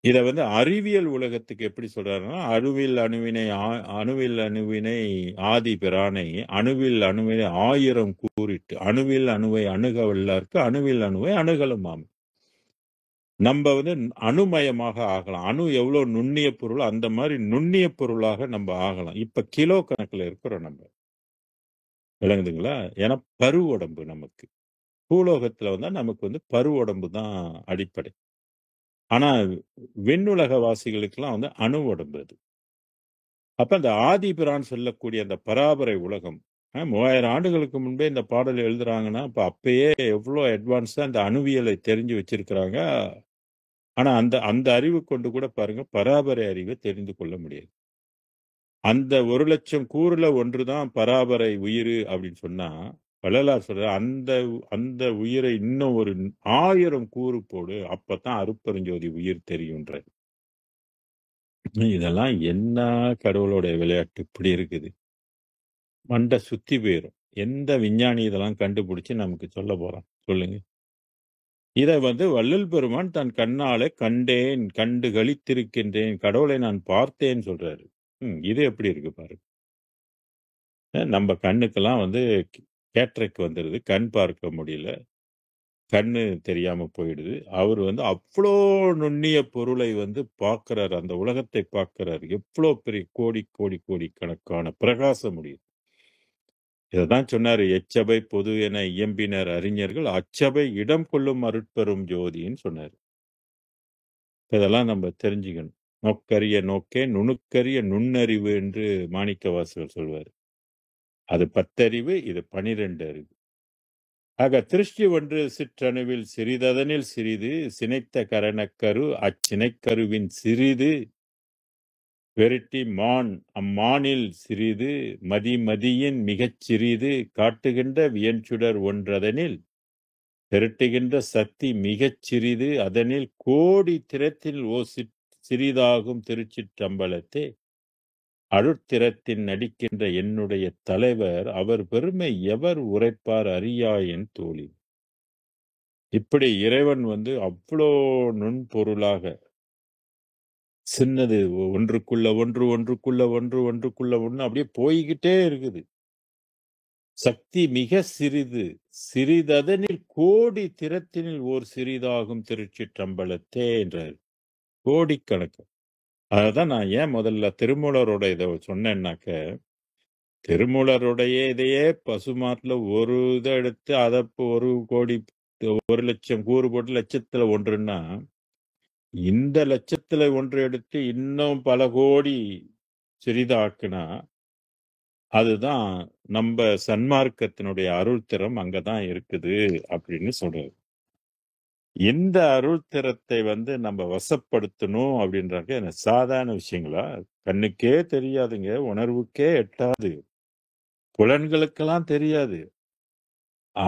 இத வந்து அறிவியல் உலகத்துக்கு எப்படி சொல்றாருன்னா, அணுவில் அணுவினை ஆதி பிரானை அணுவில் அணுவினை 1000 கூறிட்டு அணுவில் அணுவை அணுக வல்லார்க்கு அணுவில் அணுவை அணுகலுமாம். நம்ம வந்து அணுமயமாக ஆகலாம். அணு எவ்வளவு நுண்ணிய பொருள், அந்த மாதிரி நுண்ணிய பொருளாக நம்ம ஆகலாம். இப்ப கிலோ கணக்குல இருக்கிறோம் நம்ம. விளங்குதுங்களா? ஏன்னா பரு உடம்பு நமக்கு. பூலோகத்துல வந்தா நமக்கு வந்து பரு உடம்பு தான் அடிப்படை. ஆனா விண்ணுலக வாசிகளுக்கெல்லாம் வந்து அணு உடம்பு அது. அப்ப அந்த ஆதி பிரான் சொல்லக்கூடிய அந்த பராபரை உலகம் 3000 ஆண்டுகளுக்கு முன்பே இந்த பாடல் எழுதுறாங்கன்னா, அப்பயே எவ்வளவு அட்வான்ஸா இந்த அணுவியலை தெரிஞ்சு வச்சிருக்கிறாங்க. ஆனா அந்த அந்த அறிவு கொண்டு கூட பாருங்க பராபரை அறிவை தெரிந்து கொள்ள முடியாது. அந்த 1,00,000 கூறுல ஒன்றுதான் பராபரை உயிர் அப்படின்னு சொன்னா, வள்ளலார் சொல்ற அந்த அந்த உயிரை இன்னும் ஒரு 1000 கூறு போடு, அப்பதான் அருட்பெருஞ்சோதி உயிர் தெரியுன்ற. இதெல்லாம் என்ன கடவுளுடைய விளையாட்டு இப்படி இருக்குது. மண்டை சுத்தி போயிரும். எந்த விஞ்ஞானி இதெல்லாம் கண்டுபிடிச்சு நமக்கு சொல்ல போறான் சொல்லுங்க. இதை வந்து வள்ளல் பெருமான் தன் கண்ணாலே கண்டேன், கண்டு களித்திருக்கின்றேன், கடவுளை நான் பார்த்தேன்னு சொல்றாரு. இது எப்படி இருக்கு பாருங்க. நம்ம கண்ணுக்கெல்லாம் வந்து கேட்ரக்ட் வந்துடுது, கண் பார்க்க முடியல, கண்ணு தெரியாம போயிடுது. அவர் வந்து அவ்வளோ நுண்ணிய பொருளை வந்து பார்க்கிறார், அந்த உலகத்தை பார்க்கிறார். எவ்வளோ பெரிய கோடி கோடி கோடி கணக்கான பிரகாச முடியும். இதைதான் சொன்னாரு, எச்சபை பொது என இயம்பினர் அறிஞர்கள் அச்சபை இடம் கொள்ளும் அருட்பெரும் ஜோதின்னு சொன்னாரு. இதெல்லாம் நம்ம தெரிஞ்சுக்கணும். நோக்கரிய நோக்கே நுணுக்கரிய நுண்ணறிவு என்று மாணிக்கவாசகர் சொல்வார். அது 10 அறிவு, இது 12 அறிவு. ஆக திருஷ்டி ஒன்று சிற்றணுவில் சிறிததனில் சிறிது சினைத்த கரணக்கரு அச்சினைக்கருவின் சிறிது வெருட்டி அம்மானில் சிறிது மதியின் மிகச் சிறிது காட்டுகின்ற வியன்சுடர் ஒன்றதனில் திரட்டுகின்ற சக்தி மிகச் சிறிது அதனில் கோடி திறத்தில் சிறிதாகும் திருச்சிற்றம்பலத்தே அருட்திறத்தின் நடிக்கின்ற என்னுடைய தலைவர், அவர் பெருமை எவர் உரைப்பார் அறியாயென் தோழி. இப்படி இறைவன் வந்து அவ்வளோ நுண்பொருளாக, சின்னது ஒன்றுக்குள்ள ஒன்று, ஒன்றுக்குள்ள ஒன்று, ஒன்றுக்குள்ள ஒண்ணு அப்படியே போய்க்கிட்டே இருக்குது. சக்தி மிக சிறிது, சிறிததனில் கோடி திறத்தினில் ஓர் சிறிதாகும் திருச்சிற்றம்பலத்தே என்றார். கோடிக்கணக்கு. அததான் நான் ஏன் முதல்ல திருமூலரோட இதை சொன்னேன்னாக்க, திருமூலருடைய இதையே பசுமாட்டுல ஒரு இதை எடுத்து அதை ஒரு கோடி 1,00,000 கூறு போட்டு லட்சத்துல ஒன்றுன்னா, இந்த லட்சத்துல ஒன்று எடுத்து இன்னும் பல கோடி சிறிதாக்குனா, அதுதான் நம்ம சன்மார்க்கத்தினுடைய அருள் திறம் அங்கதான் இருக்குது அப்படின்னு சொல்றாரு. இந்த அருள் திறத்தை வந்து நம்ம வசப்படுத்தணும் அப்படின்றாங்க. எனக்கு சாதாரண விஷயங்களா? கண்ணுக்கே தெரியாதுங்க, உணர்வுக்கே எட்டாது, புலன்களுக்கெல்லாம் தெரியாது.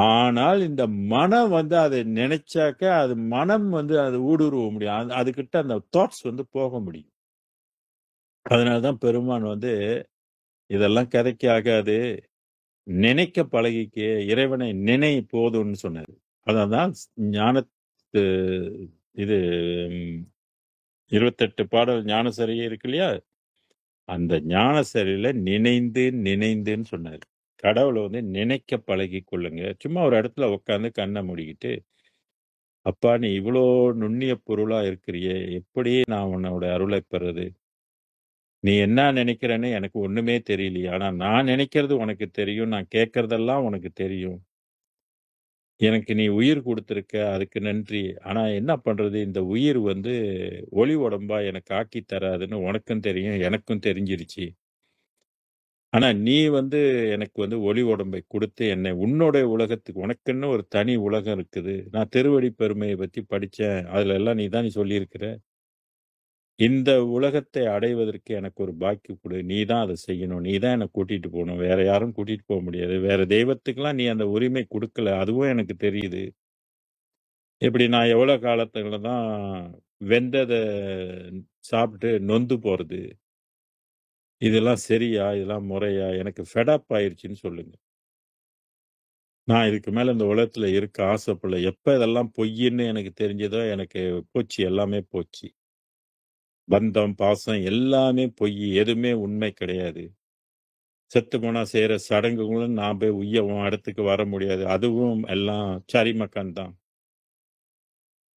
ஆனால் இந்த மனம் வந்து அதை நினைச்சாக்க அது மனம் வந்து அது ஊடுருவ முடியும். அதுகிட்ட அந்த தாட்ஸ் வந்து போக முடியும். அதனாலதான் பெருமான் வந்து இதெல்லாம் கதைக்கு ஆகாது, நினைக்க பழகிக்க, இறைவனை நினை போதும்னு சொன்னாரு. அதான் ஞான இது 28 பாடல் ஞானசரியே இருக்கு இல்லையா, அந்த ஞானசரியில நினைந்துன்னு சொன்னாரு. கடவுளை வந்து நினைக்க பழகி கொள்ளுங்க. சும்மா ஒரு இடத்துல உட்காந்து கண்ணை மூடிக்கிட்டு, அப்பா நீ இவ்வளோ நுண்ணிய பொருளா இருக்கிறியே, எப்படி நான் உன்னோட அருளை பெறுறது? நீ என்ன நினைக்கிறேன்னு எனக்கு ஒண்ணுமே தெரியலையே, ஆனா நான் நினைக்கிறது உனக்கு தெரியும், நான் கேட்கறதெல்லாம் உனக்கு தெரியும். எனக்கு நீ உயிர் கொடுத்திருக்க, அதுக்கு நன்றி. ஆனா என்ன பண்றது, இந்த உயிர் வந்து ஒளி உடம்பா எனக்கு ஆக்கி தராதுன்னு உனக்கும் தெரியும், எனக்கும் தெரிஞ்சிருச்சு. ஆனா நீ வந்து எனக்கு வந்து ஒளி உடம்பை கொடுத்து என்னை உன்னோட உலகத்துக்கு, உனக்குன்னு ஒரு தனி உலகம் இருக்குது. நான் திருவடி பெருமையை பத்தி படிச்சேன், அதுல எல்லாம் நீ சொல்லியிருக்கிற. இந்த உலகத்தை அடைவதற்கு எனக்கு ஒரு பாக்கியம் கொடு, நீ தான் அதை செய்யணும், நீ தான் என்னை கூட்டிட்டு போகணும், வேற யாரும் கூட்டிட்டு போக முடியாது, வேற தெய்வத்துக்கெல்லாம் நீ அந்த உரிமை கொடுக்கல, அதுவும் எனக்கு தெரியுது. இப்படி நான் எவ்வளவு காலத்துல தான் வெந்ததை சாப்பிட்டு நொந்து போறது? இதெல்லாம் சரியா, இதெல்லாம் முறையா? எனக்கு ஃபெடப் ஆயிருச்சுன்னு சொல்லுங்க. நான் இதுக்கு மேல இந்த உலகத்துல இருக்க ஆசைப்படல. எப்ப இதெல்லாம் பொய்ன்னு எனக்கு தெரிஞ்சதோ எனக்கு போச்சு, எல்லாமே போச்சு. பந்தம், பாசம் எல்லாமே பொய், எதுவுமே உண்மை கிடையாது. செத்து போனா செய்யற சடங்குகளும் நான் போய் உய்யவும் இடத்துக்கு வர முடியாது, அதுவும் எல்லாம் சரிமக்கான் தான்.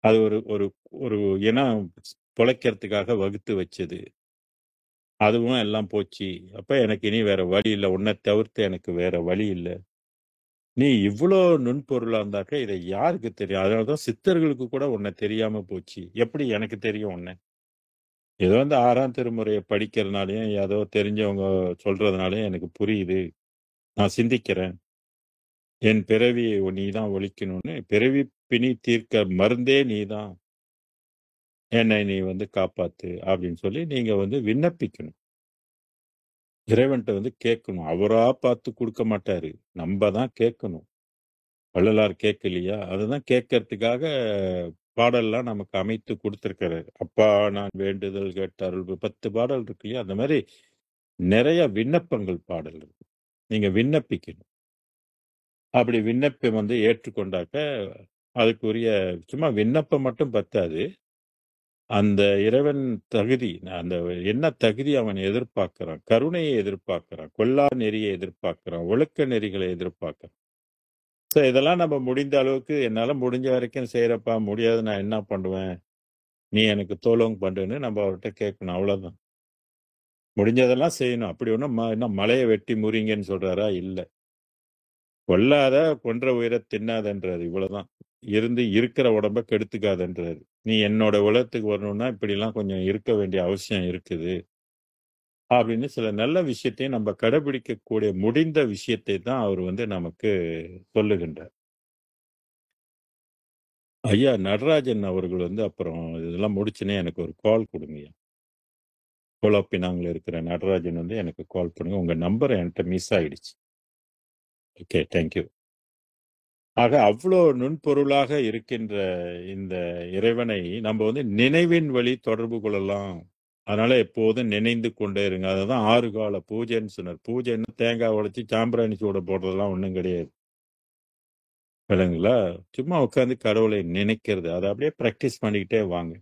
அது ஒரு ஒரு ஒரு இனம் பொழைக்கிறதுக்காக வகுத்து வச்சது, அதுவும் எல்லாம் போச்சு. அப்ப எனக்கு இனி வேற வழி இல்லை, உன்னை தவிர்த்து எனக்கு வேற வழி இல்லை. நீ இவ்வளோ நுண்பொருளா இருந்தாக்க இதை யாருக்கு தெரியும்? அதனாலதான் சித்தர்களுக்கு கூட உன்னை தெரியாம போச்சு. எப்படி எனக்கு தெரியும் உன்னை? ஏதோ இந்த 6ஆம் திருமுறையை படிக்கிறதுனாலயும் ஏதோ தெரிஞ்சவங்க சொல்றதுனாலயும் எனக்கு புரியுது, நான் சிந்திக்கிறேன். என் பிறவியை நீதான் ஒழிக்கணும்னு, பிறவி பிணி தீர்க்க மருந்தே நீதான், என்னை நீ வந்து காப்பாத்து அப்படின்னு சொல்லி நீங்க வந்து விண்ணப்பிக்கணும். இறைவன்ட்ட வந்து கேட்கணும். அவரா பார்த்து கொடுக்க மாட்டாரு, நம்ம தான் கேட்கணும். வள்ளலார் கேட்கலையா? அதுதான் கேட்கறதுக்காக பாடல்லாம் நமக்கு அமைத்து கொடுத்திருக்கிறாரு. அப்பா நான் வேண்டுதல் கேட்ட அருள் 10 பாடல் இருக்கு இல்லையா? அந்த மாதிரி நிறைய விண்ணப்பங்கள் பாடல் இருக்கு. நீங்க விண்ணப்பிக்கணும். அப்படி விண்ணப்பம் வந்து ஏற்றுக்கொண்டாக்க அதுக்குரிய, சும்மா விண்ணப்பம் மட்டும் பத்தாது, அந்த இறைவன் தகுதி, அந்த என்ன தகுதி அவன் எதிர்பார்க்கிறான், கருணையை எதிர்பார்க்கிறான், கொல்லா நெறியை எதிர்பார்க்கிறான், ஒழுக்க நெறிகளை எதிர்பார்க்கிறான். ஸோ இதெல்லாம் நம்ம முடிந்த அளவுக்கு என்னால முடிஞ்ச வரைக்கும் செய்யறப்பா, முடியாது நான் என்ன பண்ணுவேன், நீ எனக்கு தோலோங் பண்ணுன்னு நம்ம அவர்கிட்ட கேட்கணும், அவ்வளவுதான். முடிஞ்சதெல்லாம் செய்யணும். அப்படி ஒன்றும் என்ன மலையை வெட்டி முறிங்கன்னு சொல்றாரா? இல்லை. கொல்லாத கொன்ற உயிரை தின்னாதன்றாரு, இவ்வளவுதான். இருந்து இருக்கிற உடம்ப கெடுத்துக்காதன்றாரு. நீ என்னோட உலகத்துக்கு வரணும்னா இப்படிலாம் கொஞ்சம் இருக்க வேண்டிய அவசியம் இருக்குது அப்படின்னு சில நல்ல விஷயத்தையும் நம்ம கடைபிடிக்கக்கூடிய முடிந்த விஷயத்தை தான் அவர் வந்து நமக்கு சொல்லுகின்றார். ஐயா நடராஜன் அவர்கள் வந்து அப்புறம் இதெல்லாம் முடிச்சுனே எனக்கு ஒரு கால் கொடுங்க. கோலாப்பினாங்கில் இருக்கிற நடராஜன் வந்து எனக்கு கால் பண்ணுங்க, உங்க நம்பர் என்கிட்ட மிஸ் ஆயிடுச்சு. Okay, thank you. ஆக அவ்வளோ நுண்பொருளாக இருக்கின்ற இந்த இறைவனை நம்ம வந்து நினைவின் வழி தொடர்பு கொள்ளலாம். அதனால எப்போதும் நினைந்து கொண்டே இருங்க. அதுதான் 6 கால பூஜைன்னு சொன்னார். பூஜைன்னா தேங்காய் உடைச்சு சாம்பிராணி சூட போடுறதெல்லாம் ஒண்ணும் கிடையாது. விளங்குங்களா? சும்மா உட்கார்ந்து கடவுளை நினைக்கிறது. அத அப்படியே பிராக்டிஸ் பண்ணிக்கிட்டே வாங்க.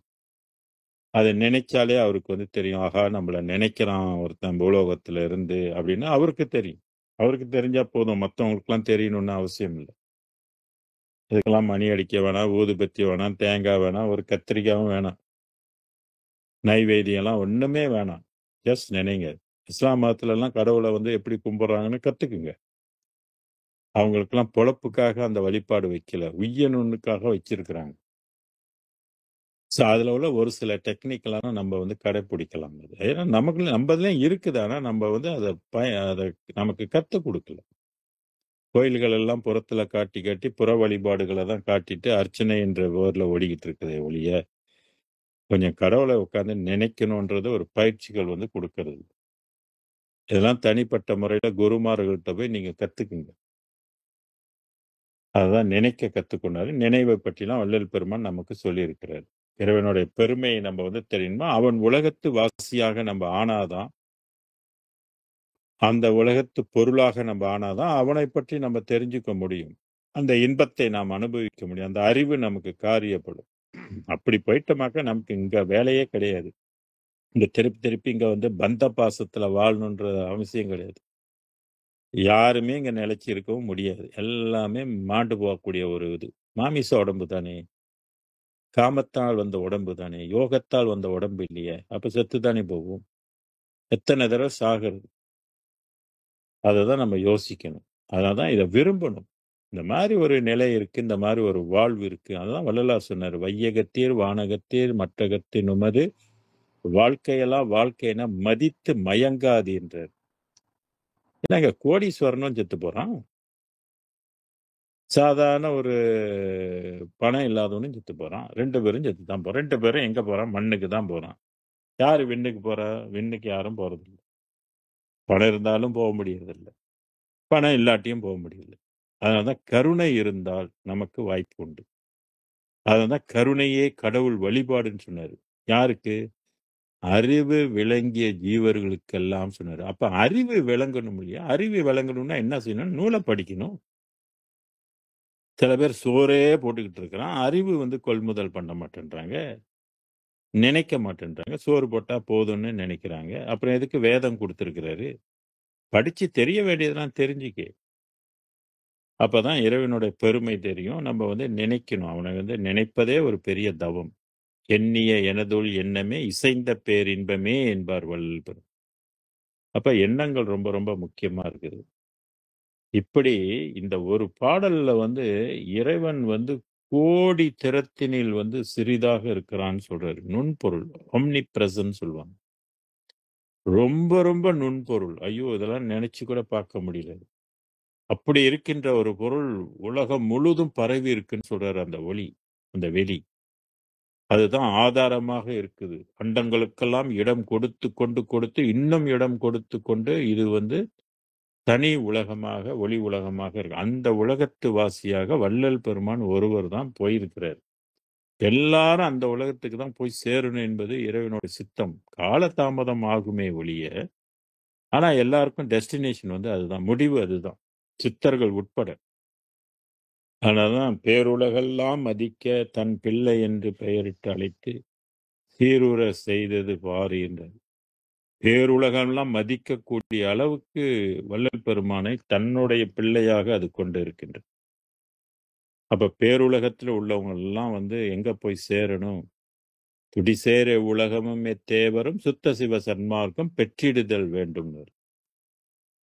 அத நினைச்சாலே அவருக்கு வந்து தெரியும். ஆஹா! நம்மள நினைக்கிறான் ஒருத்தன் பூலோகத்துல இருந்து அப்படின்னு அவருக்கு தெரியும். அவருக்கு தெரிஞ்சா போதும். மத்தவங்களுக்கெல்லாம் தெரியணும்னு அவசியம் இல்ல. இதுக்கெல்லாம் மணி அடிக்க வேணாம், ஊதுபத்தி வேணாம், தேங்காய் வேணாம், ஒரு கத்திரிக்காயும் வேணாம். நைவேத்தியம்லாம் ஒண்ணுமே வேணாம். ஜஸ்ட் நினைங்க. இஸ்லாம் மதத்துலலாம் கடவுள வந்து எப்படி கும்பிடுறாங்கன்னு கத்துக்குங்க. அவங்களுக்கெல்லாம் பொழப்புக்காக அந்த வழிபாடு வைக்கல. உய்யணும்னுக்காக வச்சிருக்கிறாங்க. அதுல உள்ள ஒரு சில டெக்னிக்கெல்லாம் நம்ம வந்து கடைப்பிடிக்கலாம். அது. ஏன்னா நமக்குள்ள நம்மதுலயும் இருக்குது. ஆனா நம்ம வந்து அத நமக்கு கத்துக் குடுக்கல. கோயில்கள் எல்லாம் புறத்துல காட்டி, காட்டி புற வழிபாடுகள தான் காட்டிட்டு அர்ச்சனை என்ற பேர்ல ஓடிக்கிட்டு இருக்குதே ஒழிய, கொஞ்சம் கடவுள உட்கார்ந்து நினைக்கணும்ன்றது ஒரு பயிற்சிகள் வந்து குடுக்கறது இல்ல. இதெல்லாம் தனிப்பட்ட முறையில குருமார்கள்ட்ட போய் நீங்க கத்துக்குங்க. அததான் நினைக்க கத்துக்கொண்டாரு. நினைவை பற்றிலாம் வள்ளல் பெருமான் நமக்கு சொல்லியிருக்கிறார். இறைவனுடைய பெருமையை நம்ம வந்து தெரியணுமா, அவன் உலகத்து வாசியாக நம்ம ஆனாதான், அந்த உலகத்து பொருளாக நம்ம ஆனாதான், அவனை பற்றி நம்ம தெரிஞ்சுக்க முடியும். அந்த இன்பத்தை நாம் அனுபவிக்க முடியும். அந்த அறிவு நமக்கு காரியப்படும். அப்படி போயிட்டோமாக்க நமக்கு இங்க வேலையே கிடையாது. இங்க திருப்பி திருப்பி இங்க வந்து பந்த பாசத்துல வாழணுன்ற அவசியம் கிடையாது. யாருமே இங்க நிலைச்சு இருக்கவும் முடியாது. எல்லாமே மாண்டு போகக்கூடிய ஒரு இது. மாமிச உடம்பு தானே. காமத்தால் வந்த உடம்பு தானே. யோகத்தால் வந்த உடம்பு இல்லையே. அப்ப செத்து தானே போகும். எத்தனை தடவை சாகிறது. அததான் நம்ம யோசிக்கணும். அதனால தான் இத விரும்பணும். இந்த மாரி ஒரு நிலை இருக்கு. இந்த மாரி ஒரு வாழ்வு இருக்கு. அததான் வள்ளலார் சொன்னாரு. "வையகத்தீர் வானகத்தீர் மற்றகத்தினுமது வாழ்க்கையெல்லாம் வாழ்க்கையென மதித்து மயங்காதீன்றார்." என்னங்க கோடீஸ்வரனும் செத்து போறான். சாதாரண ஒரு பணம் இல்லாதவனும் செத்து போறான். 2 பேரும் செத்து தான் போறான். 2 பேரும் எங்க போறான்? மண்ணுக்கு தான் போறான். யாரு விண்ணுக்கு போறா? விண்ணுக்கு யாரும் போறதில்ல. பணம் இருந்தாலும் போ முடியறதில்ல. பணம் இல்லாட்டியும் போ முடியல. அதனால தான் கருணை இருந்தால் நமக்கு வாய்ப்பு உண்டு. அதனால தான் கருணையே கடவுள் வழிபாடுன்னு சொன்னாரு. யாருக்கு? அறிவு விளங்கிய ஜீவர்களுக்கெல்லாம் சொன்னாரு. அப்ப அறிவு விளங்கணும் இல்லையா? அறிவு விளங்கணும்னா என்ன செய்யணும்? நூல படிக்கணும். சில பேர் சோறே போட்டுக்கிட்டு இருக்கிறான். அறிவு வந்து கொள்முதல் பண்ண மாட்டேன்றாங்க. நினைக்க மாட்டேன்றாங்க. சோறு போட்டா போதும்னு நினைக்கிறாங்க. அப்புறம் எதுக்கு வேதம் குடுத்திருக்கிறாரு? படிச்சு தெரிய வேண்டியதெல்லாம் தெரிஞ்சுக்க. அப்பதான் இறைவனுடைய பெருமை தெரியும். நம்ம வந்து நினைக்கணும். அவனை வந்து நினைப்பதே ஒரு பெரிய தவம். எண்ணிய எனதுள் எண்ணமே இசைந்த பேரின்பமே என்பார் வள்ளல் பெருமான். அப்ப எண்ணங்கள் ரொம்ப ரொம்ப முக்கியமா இருக்குது. இப்படி இந்த ஒரு பாடல்ல வந்து இறைவன் வந்து கோடி திறத்தினில் வந்து சிறிதாக இருக்கிறான்னு சொல்றாரு. நுண்பொருள். ஒம்னி பிரசன்ட் சொல்லுவாங்க. ரொம்ப ரொம்ப நுண்பொருள். ஐயோ! இதெல்லாம் நினைச்சு கூட பார்க்க முடியல. அப்படி இருக்கின்ற ஒரு பொருள் உலகம் முழுதும் பரவி இருக்குன்னு சொல்றாரு அந்த ஒளி, அந்த வெளி. அதுதான் ஆதாரமாக இருக்குது. அண்டங்களுக்கெல்லாம் இடம் கொடுத்து கொண்டு கொடுத்து இன்னும் இடம் கொடுத்து கொண்டு இது வந்து தனி உலகமாக, ஒளி உலகமாக இருக்கு. அந்த உலகத்து வாசியாக வள்ளல் பெருமான் ஒருவர் தான் போயிருக்கிறார். எல்லாரும் அந்த உலகத்துக்கு தான் போய் சேரணும் என்பது இறைவனோட சித்தம். காலதாமதம் ஆகுமே ஒழிய, ஆனா எல்லாருக்கும் டெஸ்டினேஷன் வந்து அதுதான். முடிவு அதுதான். சித்தர்கள் உட்பட. அதனாலதான் பேருலகெல்லாம் மதிக்க தன் பிள்ளை என்று பெயரிட்டு அழைத்து சீருற செய்தது பாரு என்றார். பேருலகெல்லாம் மதிக்கக்கூடிய அளவுக்கு வள்ளல் பெருமானை தன்னுடைய பிள்ளையாக அது கொண்டு இருக்கின்றது. அப்ப பேருலகத்துல உள்ளவங்க எல்லாம் வந்து எங்க போய் சேரணும்? துடிசேர உலகமும் தேவரும் சுத்த சிவ சன்மார்க்கம் பெற்றிடுதல் வேண்டும்.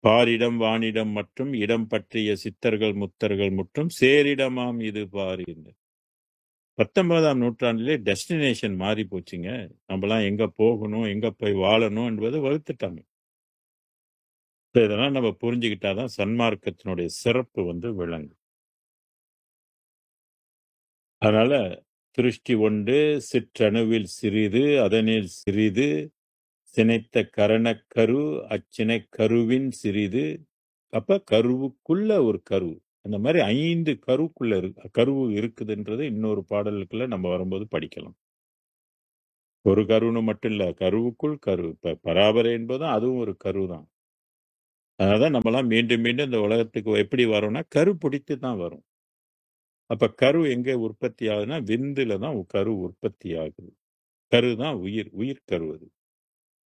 பாரிடம் வானிடம் மற்றும் இடம் பற்றிய சித்தர்கள் முத்தர்கள் முற்றும் சேரிடமாம் இது பாரு என்று. 19ஆம் நூற்றாண்டிலே டெஸ்டினேஷன் மாறி போச்சுங்க. நம்மலாம் எங்க போகணும், எங்க போய் வாழணும் என்பது வகுத்துட்டாங்க. இதெல்லாம் நம்ம புரிஞ்சுக்கிட்டாதான் சன்மார்க்கத்தினுடைய சிறப்பு வந்து விளங்கும். அதனால திருஷ்டி ஒன்று சிற்றணுவில் சிறிது அதனில் சிறிது சினைத்த கரணக்கரு அச்சினை கருவின் சிறிது. அப்ப கருவுக்குள்ள ஒரு கரு. அந்த மாதிரி 5 கருவுக்குள்ள கரு இருக்குதுன்றது இன்னொரு பாடலுக்குள்ள நம்ம வரும்போது படிக்கலாம். ஒரு கருன்னு மட்டும் இல்ல, கருவுக்குள் கரு. இப்ப பராபரை என்பதும் அதுவும் ஒரு கரு தான். அதனாலதான் நம்மலாம் மீண்டும் மீண்டும் இந்த உலகத்துக்கு எப்படி வரோம்னா கரு பிடித்து தான் வரும். அப்ப கரு எங்க உற்பத்தி ஆகுதுன்னா விந்துல தான் கரு உற்பத்தி ஆகுது. கரு தான் உயிர், உயிர் கரு அது.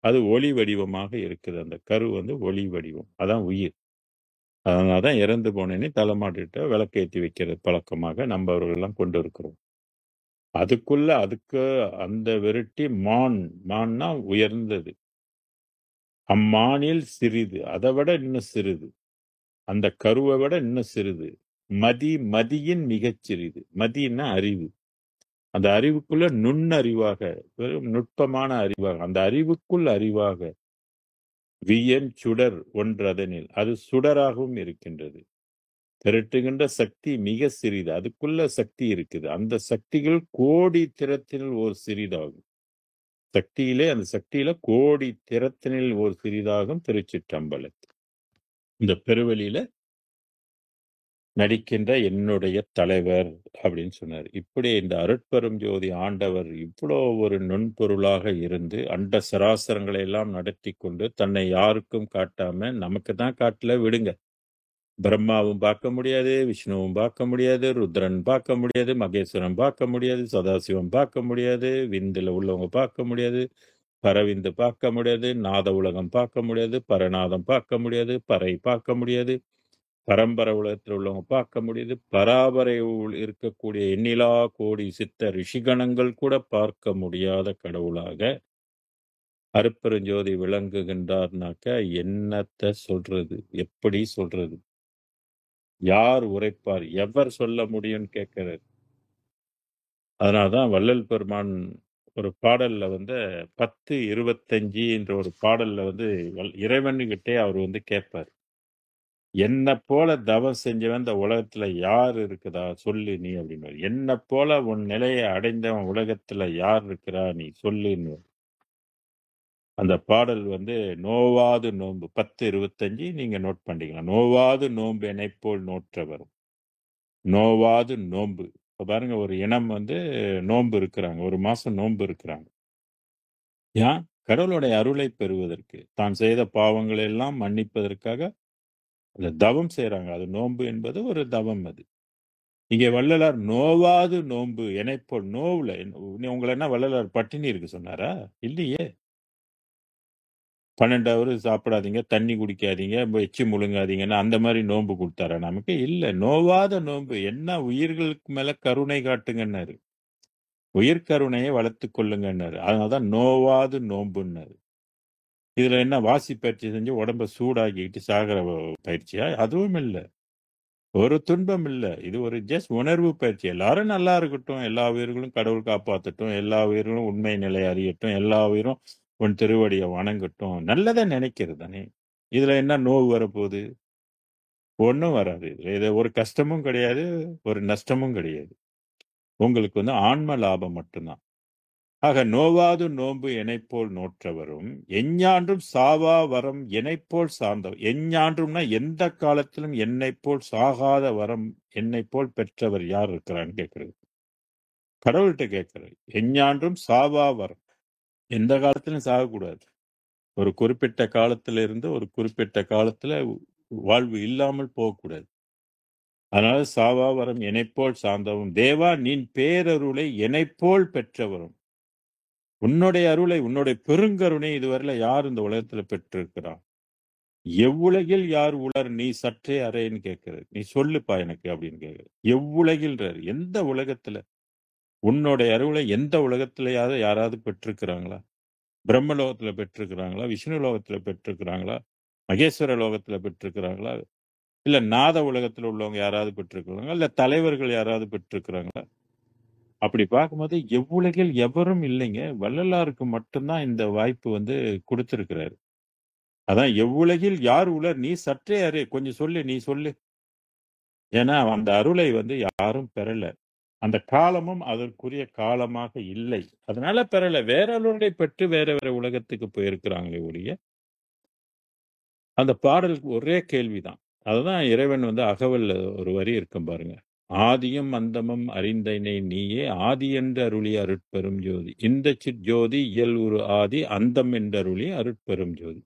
அது ஒளி வடிவமாக இருக்குது. அந்த கரு வந்து ஒளி வடிவம். அதான் உயிர். அதனாலதான் இறந்து போனேன்னு தலைமாட்டிட்ட விளக்கேற்றி வைக்கிறது பழக்கமாக நம்மவர்கள்லாம் கொண்டு இருக்கிறோம். அதுக்கு அந்த விரட்டி மான்னா உயர்ந்தது. அம்மானில் சிறிது, அதை விட இன்னும் சிறிது, அந்த கருவை விட இன்னும் சிறிது. மதியின் மிகச் சிறிது. மதின்னா அறிவு. அந்த அறிவுக்குள்ள நுண்ணறிவாக, வெறும் நுட்பமான அறிவாக, அந்த அறிவுக்குள் அறிவாக வியன் சுடர் ஒன்றதனில் அது சுடராகவும் இருக்கின்றது. திரட்டுகின்ற சக்தி மிக சிறிது. அதுக்குள்ள சக்தி இருக்குது. அந்த சக்திகள் கோடி திறத்தினில் ஒரு சிறிதாகும். அந்த சக்தியில கோடி திறத்தினில் ஒரு சிறிதாகும் திருச்சிற்றம்பலத்தில். இந்த பெருவெளியில நடிக்கின்ற என்னுடைய தலைவர் அப்படின்னு சொன்னார். இப்படி இந்த அருட்பெரும் ஜோதி ஆண்டவர் இவ்வளோ ஒரு நுண்பொருளாக இருந்து அண்ட சராசரங்களை எல்லாம் நடத்தி கொண்டு தன்னை யாருக்கும் காட்டாம நமக்கு தான் காட்டல விடுங்க. பிரம்மாவும் பார்க்க முடியாது, விஷ்ணுவும் பார்க்க முடியாது, ருத்ரன் பார்க்க முடியாது, மகேஸ்வரன் பார்க்க முடியாது, சதாசிவம் பார்க்க முடியாது, விந்துல உள்ளவங்க பார்க்க முடியாது, பரவிந்து பார்க்க முடியாது, நாத உலகம் பார்க்க முடியாது, பரநாதம் பார்க்க முடியாது, பறை பார்க்க முடியாது, பரம்பரை உலகத்தில் உள்ளவங்க பார்க்க முடியுது, பராபரை இருக்கக்கூடிய எண்ணிலா கோடி சித்த ரிஷிகணங்கள் கூட பார்க்க முடியாத கடவுளாக அருட்பெருஞ்சோதி விளங்குகின்றார்னாக்க என்னத்த சொல்றது, எப்படி சொல்றது, யார் உரைப்பார், எவர் சொல்ல முடியும்னு கேட்கிறார். அதனாலதான் வள்ளல் பெருமான் ஒரு பாடல்ல வந்து 10:25 என்ற ஒரு பாடல்ல வந்து இறைவன்கிட்டே அவர் வந்து கேட்பார், என்ன போல தவம் செஞ்சவன் இந்த உலகத்துல யார் இருக்குதா சொல்லு நீ அப்படின்னு. என்ன போல உன் நிலையை அடைந்தவன் உலகத்துல யார் இருக்கிறா நீ சொல்லுன்னு. அந்த பாடல் வந்து நோவாது நோன்பு 10:25 நீங்க நோட் பண்ணிக்கலாம். நோவாது நோன்பு என்னை போல் நோற்றவர், நோவாது நோன்பு. இப்ப பாருங்க, ஒரு இனம் வந்து நோன்பு இருக்கிறாங்க, ஒரு மாசம் நோன்பு இருக்கிறாங்க. ஏன்? கடவுளுடைய அருளை பெறுவதற்கு, தான் செய்த பாவங்களை எல்லாம் மன்னிப்பதற்காக அந்த தவம் செய்யறாங்க. அது நோன்பு என்பது ஒரு தவம். அது இங்கே வள்ளலார் நோவாது நோன்பு எனைப்போல் நோவுல உங்களை என்ன வள்ளலார் பட்டினி இருக்கு சொன்னாரா? இல்லையே. 12 ஹவர் சாப்பிடாதீங்க, தண்ணி குடிக்காதீங்க, எச்சி முழுங்காதீங்கன்னா அந்த மாதிரி நோன்பு கொடுத்தாரா நமக்கு? இல்ல. நோவாத நோன்பு. என்ன உயிர்களுக்கு மேல கருணை காட்டுங்கன்னாரு. உயிர் கருணையை வளர்த்து கொள்ளுங்கன்னாரு. அதனாலதான் நோவாது நோன்புன்னாரு. இதுல என்ன வாசி பயிற்சி செஞ்சு உடம்ப சூடாக்கிட்டு சாகிற பயிற்சியா? அதுவும் இல்லை. ஒரு துன்பம் இல்ல. இது ஒரு ஜஸ்ட் உணர்வு பயிற்சி. எல்லாரும் நல்லா இருக்கட்டும், எல்லா உயிர்களும் கடவுள் காப்பாத்தட்டும், எல்லா உயிர்களும் உண்மை நிலை அறியட்டும், எல்லா உயிரும் உன் திருவடியை வணங்கட்டும், நல்லதை நினைக்கிறது தானே. இதுல என்ன நோவு வரப்போகுது? ஒன்றும் வராது. இது ஒரு கஷ்டமும் கிடையாது, ஒரு நஷ்டமும் கிடையாது. உங்களுக்கு வந்து ஆன்ம லாபம் மட்டும்தான். ஆக நோவாது நோன்பு எனைப்போல் நோற்றவரும் எஞ்ஞான்றும் சாவா வரம் எனைப்போல் சார்ந்தவர். எஞ்ஞான்றும்னா எந்த காலத்திலும் என்னை போல் சாகாத வரம் என்னை போல் பெற்றவர் யார் இருக்கிறான்னு கேட்கிறது. கடவுள்கிட்ட கேட்கிறார். எஞ்ஞான்றும் சாவா வரம், எந்த காலத்திலும் சாகக்கூடாது. ஒரு குறிப்பிட்ட காலத்துல இருந்து ஒரு குறிப்பிட்ட காலத்துல வாழ்வு இல்லாமல் போகக்கூடாது. அதனால சாவா வரம் எனைப்போல் சார்ந்தவும் தேவா நின் பேரருளை எனைப்போல் பெற்றவரும். உன்னுடைய அருளை, உன்னுடைய பெருங்கருணை இதுவரையில யார் இந்த உலகத்துல பெற்றிருக்கிறா? எவ்வுலகில் யார் உலர் நீ சற்றே அறைன்னு கேட்கிறார். நீ சொல்லுப்பா எனக்கு அப்படின்னு கேட்கிறார். எவ்வுலகில்றார். எந்த உலகத்துல உன்னுடைய அருளை எந்த உலகத்திலேயாவது யாராவது பெற்றிருக்கிறாங்களா? பிரம்மலோகத்துல பெற்றிருக்கிறாங்களா? விஷ்ணு லோகத்துல பெற்றிருக்கிறாங்களா? மகேஸ்வர லோகத்துல பெற்றிருக்கிறாங்களா? இல்ல நாத உலகத்துல உள்ளவங்க யாராவது பெற்றிருக்கிறாங்களா? இல்ல தலைவர்கள் யாராவது பெற்றிருக்கிறாங்களா? அப்படி பார்க்கும்போது எவ்வுலகில் எவரும் இல்லைங்க. வள்ளலாருக்கு மட்டும்தான் இந்த வாய்ப்பு வந்து கொடுத்திருக்கிறாரு. அதான் எவ்வுலகில் யார் உலர் நீ சற்றே அறி, கொஞ்சம் சொல்லு, நீ சொல்லு. ஏன்னா அந்த அருளை வந்து யாரும் பெறல. அந்த காலமும் அதற்குரிய காலமாக இல்லை. அதனால பெறல. வேற அருளை பெற்று வேற வேற உலகத்துக்கு போயிருக்கிறாங்களே ஒழிய. அந்த பாடலுக்கு ஒரே கேள்விதான். அதுதான் இறைவன் வந்து அகவல்ல ஒரு வரி இருக்கும் பாருங்க. ஆதியும் அந்தமும் அறிந்தனை நீயே ஆதி என்று அருளிய அருட்பெரும் ஜோதி. இந்த சிற்ஜோதி இயல் உரு ஆதி அந்தம் என்றருளிய அருட்பெரும் ஜோதி.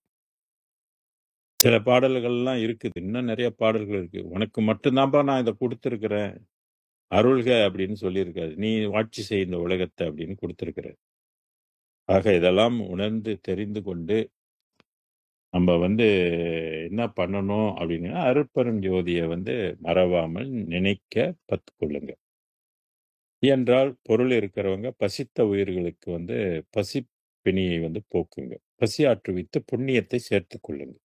சில பாடல்கள்லாம் இருக்குது, இன்னும் நிறைய பாடல்கள் இருக்கு. உனக்கு மட்டும்தான்ப்பா நான் இதை கொடுத்துருக்கிறேன், அருள்க அப்படின்னு சொல்லியிருக்காரு. நீ ஆட்சி செய் இந்த உலகத்தை அப்படின்னு கொடுத்துருக்கிற. ஆக இதெல்லாம் உணர்ந்து தெரிந்து கொண்டு நம்ம என்ன பண்ணணும் அப்படின்னா, அருட்பெரும் ஜோதியை மறவாமல் நினைக்க கற்றுக்கொள்ளுங்க. என்றால் பொருள் இருக்கிறவங்க பசித்த உயிர்களுக்கு பசி பிணியை போக்குங்க. பசி ஆற்றுவித்து புண்ணியத்தை சேர்த்துக் கொள்ளுங்க.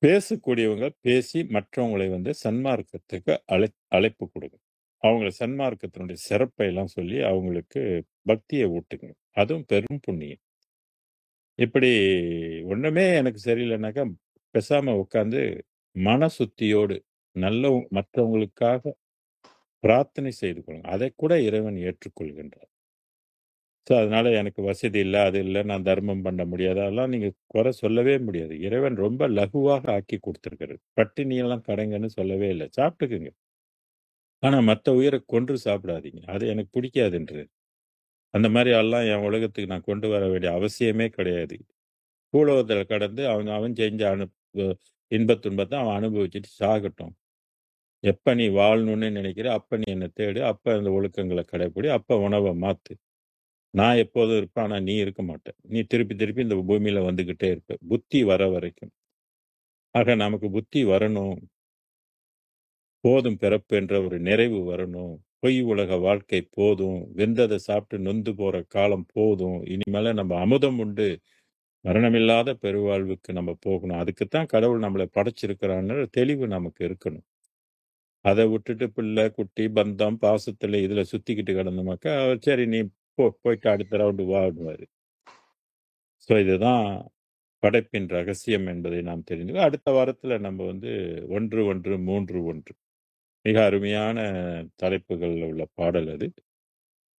பேசக்கூடியவங்க பேசி மற்றவங்களை சன்மார்க்கத்துக்கு அழைப்பு கொடுங்க. அவங்கள சன்மார்க்கத்தினுடைய சிறப்பை எல்லாம் சொல்லி அவங்களுக்கு பக்தியை ஊட்டுங்க. அதுவும் பெரும் புண்ணியம். இப்படி ஒண்ணுமே எனக்கு சரியில்லைனாக்கா பேசாம உட்காந்து மன சுத்தியோடு நல்ல மற்றவங்களுக்காக பிரார்த்தனை செய்து கொள்ளுங்க. அதை கூட இறைவன் ஏற்றுக்கொள்கின்றார். ஸோ அதனால எனக்கு வசதி இல்லை, அது இல்லை, நான் தர்மம் பண்ண முடியாது, அதெல்லாம் நீங்க குறை சொல்லவே முடியாது. இறைவன் ரொம்ப லகுவாக ஆக்கி கொடுத்துருக்காரு. பட்டினியெல்லாம் கடைங்கன்னு சொல்லவே இல்லை, சாப்பிட்டுக்குங்க. ஆனா மற்ற உயிரை கொன்று சாப்பிடாதீங்க, அது எனக்கு பிடிக்காதுன்றது. அந்த மாதிரி எல்லாம் என் உலகத்துக்கு நான் கொண்டு வர வேண்டிய அவசியமே கிடையாது. பூலோகத்தில் கடந்து அவன் செஞ்ச இன்பத் துன்பத்தை அவன் அனுபவிச்சுட்டு சாகட்டும். எப்ப நீ வாழணும்னு நினைக்கிற அப்ப நீ என்னை தேடு, அப்ப அந்த ஒழுக்கங்களை கடைப்பிடி, அப்ப உணவை மாத்து. நான் எப்போதும் இருப்பேன், ஆனா நீ இருக்க மாட்டேன். நீ திருப்பி திருப்பி இந்த பூமியில வந்துகிட்டே இருப்ப, புத்தி வர வரைக்கும். ஆக நமக்கு புத்தி வரணும், போதும் பிறப்பு என்ற ஒரு நிறைவு வரணும். பொய் உலக வாழ்க்கை போதும், வெந்ததை சாப்பிட்டு நொந்து போற காலம் போதும், இனிமேல நம்ம அமுதம் உண்டு மரணமில்லாத பெருவாழ்வுக்கு நம்ம போகணும். அதுக்குத்தான் கடவுள் நம்மளை படைச்சிருக்கிறான்னு தெளிவு நமக்கு இருக்கணும். அதை விட்டுட்டு பிள்ளை குட்டி பந்தம் பாசத்துல இதுல சுத்திக்கிட்டு கிடந்தோமாக்கா சரி நீ போயிட்டு அடுத்த ரவுண்டு வாடுவாரு. ஸோ இதுதான் படைப்பின் ரகசியம் என்பதை நாம் தெரிந்து அடுத்த வாரத்துல நம்ம 1-1-3-1 மிக அருமையான தலைப்புகள் உள்ள பாடல். அது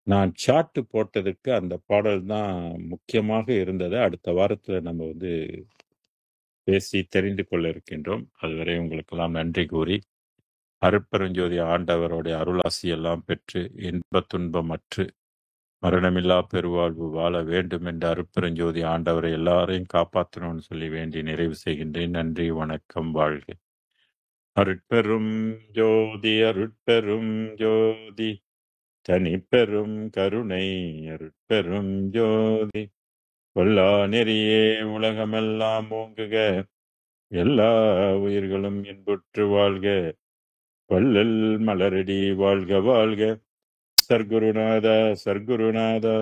நான் சாட்டு போட்டதற்கு அந்த பாடல் தான் முக்கியமாக இருந்தது. அடுத்த வாரத்துல நம்ம பேசி தெரிந்து கொள்ள இருக்கின்றோம். அதுவரை உங்களுக்கெல்லாம் நன்றி கூறி அருட்பெருஞ்சோதி ஆண்டவருடைய அருளாசி எல்லாம் பெற்று இன்ப துன்பமற்று மரணமில்லா பெருவாழ்வு வாழ வேண்டும் என்ற அருட்பெருஞ்சோதி ஆண்டவரை எல்லாரையும் காப்பாற்றணும்னு சொல்லி வேண்டி நிறைவு செய்கின்றேன். நன்றி, வணக்கம், வாழ்க. அருட்பெரும் ஜோதி அருட்பெரும் ஜோதி தனிப்பெரும் கருணை அருட்பெரும் ஜோதி கொல்லா நெறியே உலகமெல்லாம் ஓங்குக எல்லா உயிர்களும் இன்புற்று வாழ்க வள்ளல் மலரடி வாழ்க வாழ்க. சர்க்குருநாதா சர்க்குருநாதா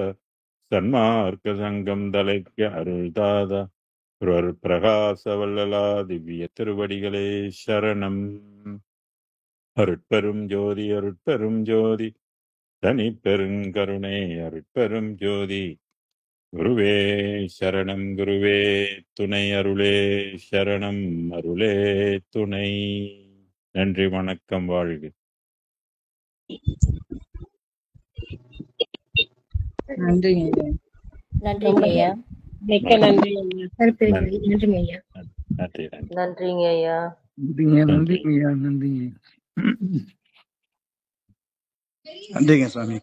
சன்மார்க்க சங்கம் தலைக்க அருள்தாதா பிரகாச வல்லலா திவ்ய திருவடிகளே சரணம். அருட்பெரும் ஜோதி அருட்பெரும் ஜோதி தனி பெருங்கருணை அருட்பெரும் ஜோதி குருவே சரணம் குருவே துணை அருளே சரணம் அருளே துணை. நன்றி, வணக்கம், வாழ்க. நன்றிங்க ஐயா. மிக்க நன்றி. நன்றிங்க ஐயா. நன்றிங்க ஐயா. நன்றிங்க ஐயா. நன்றிங்க சாமி.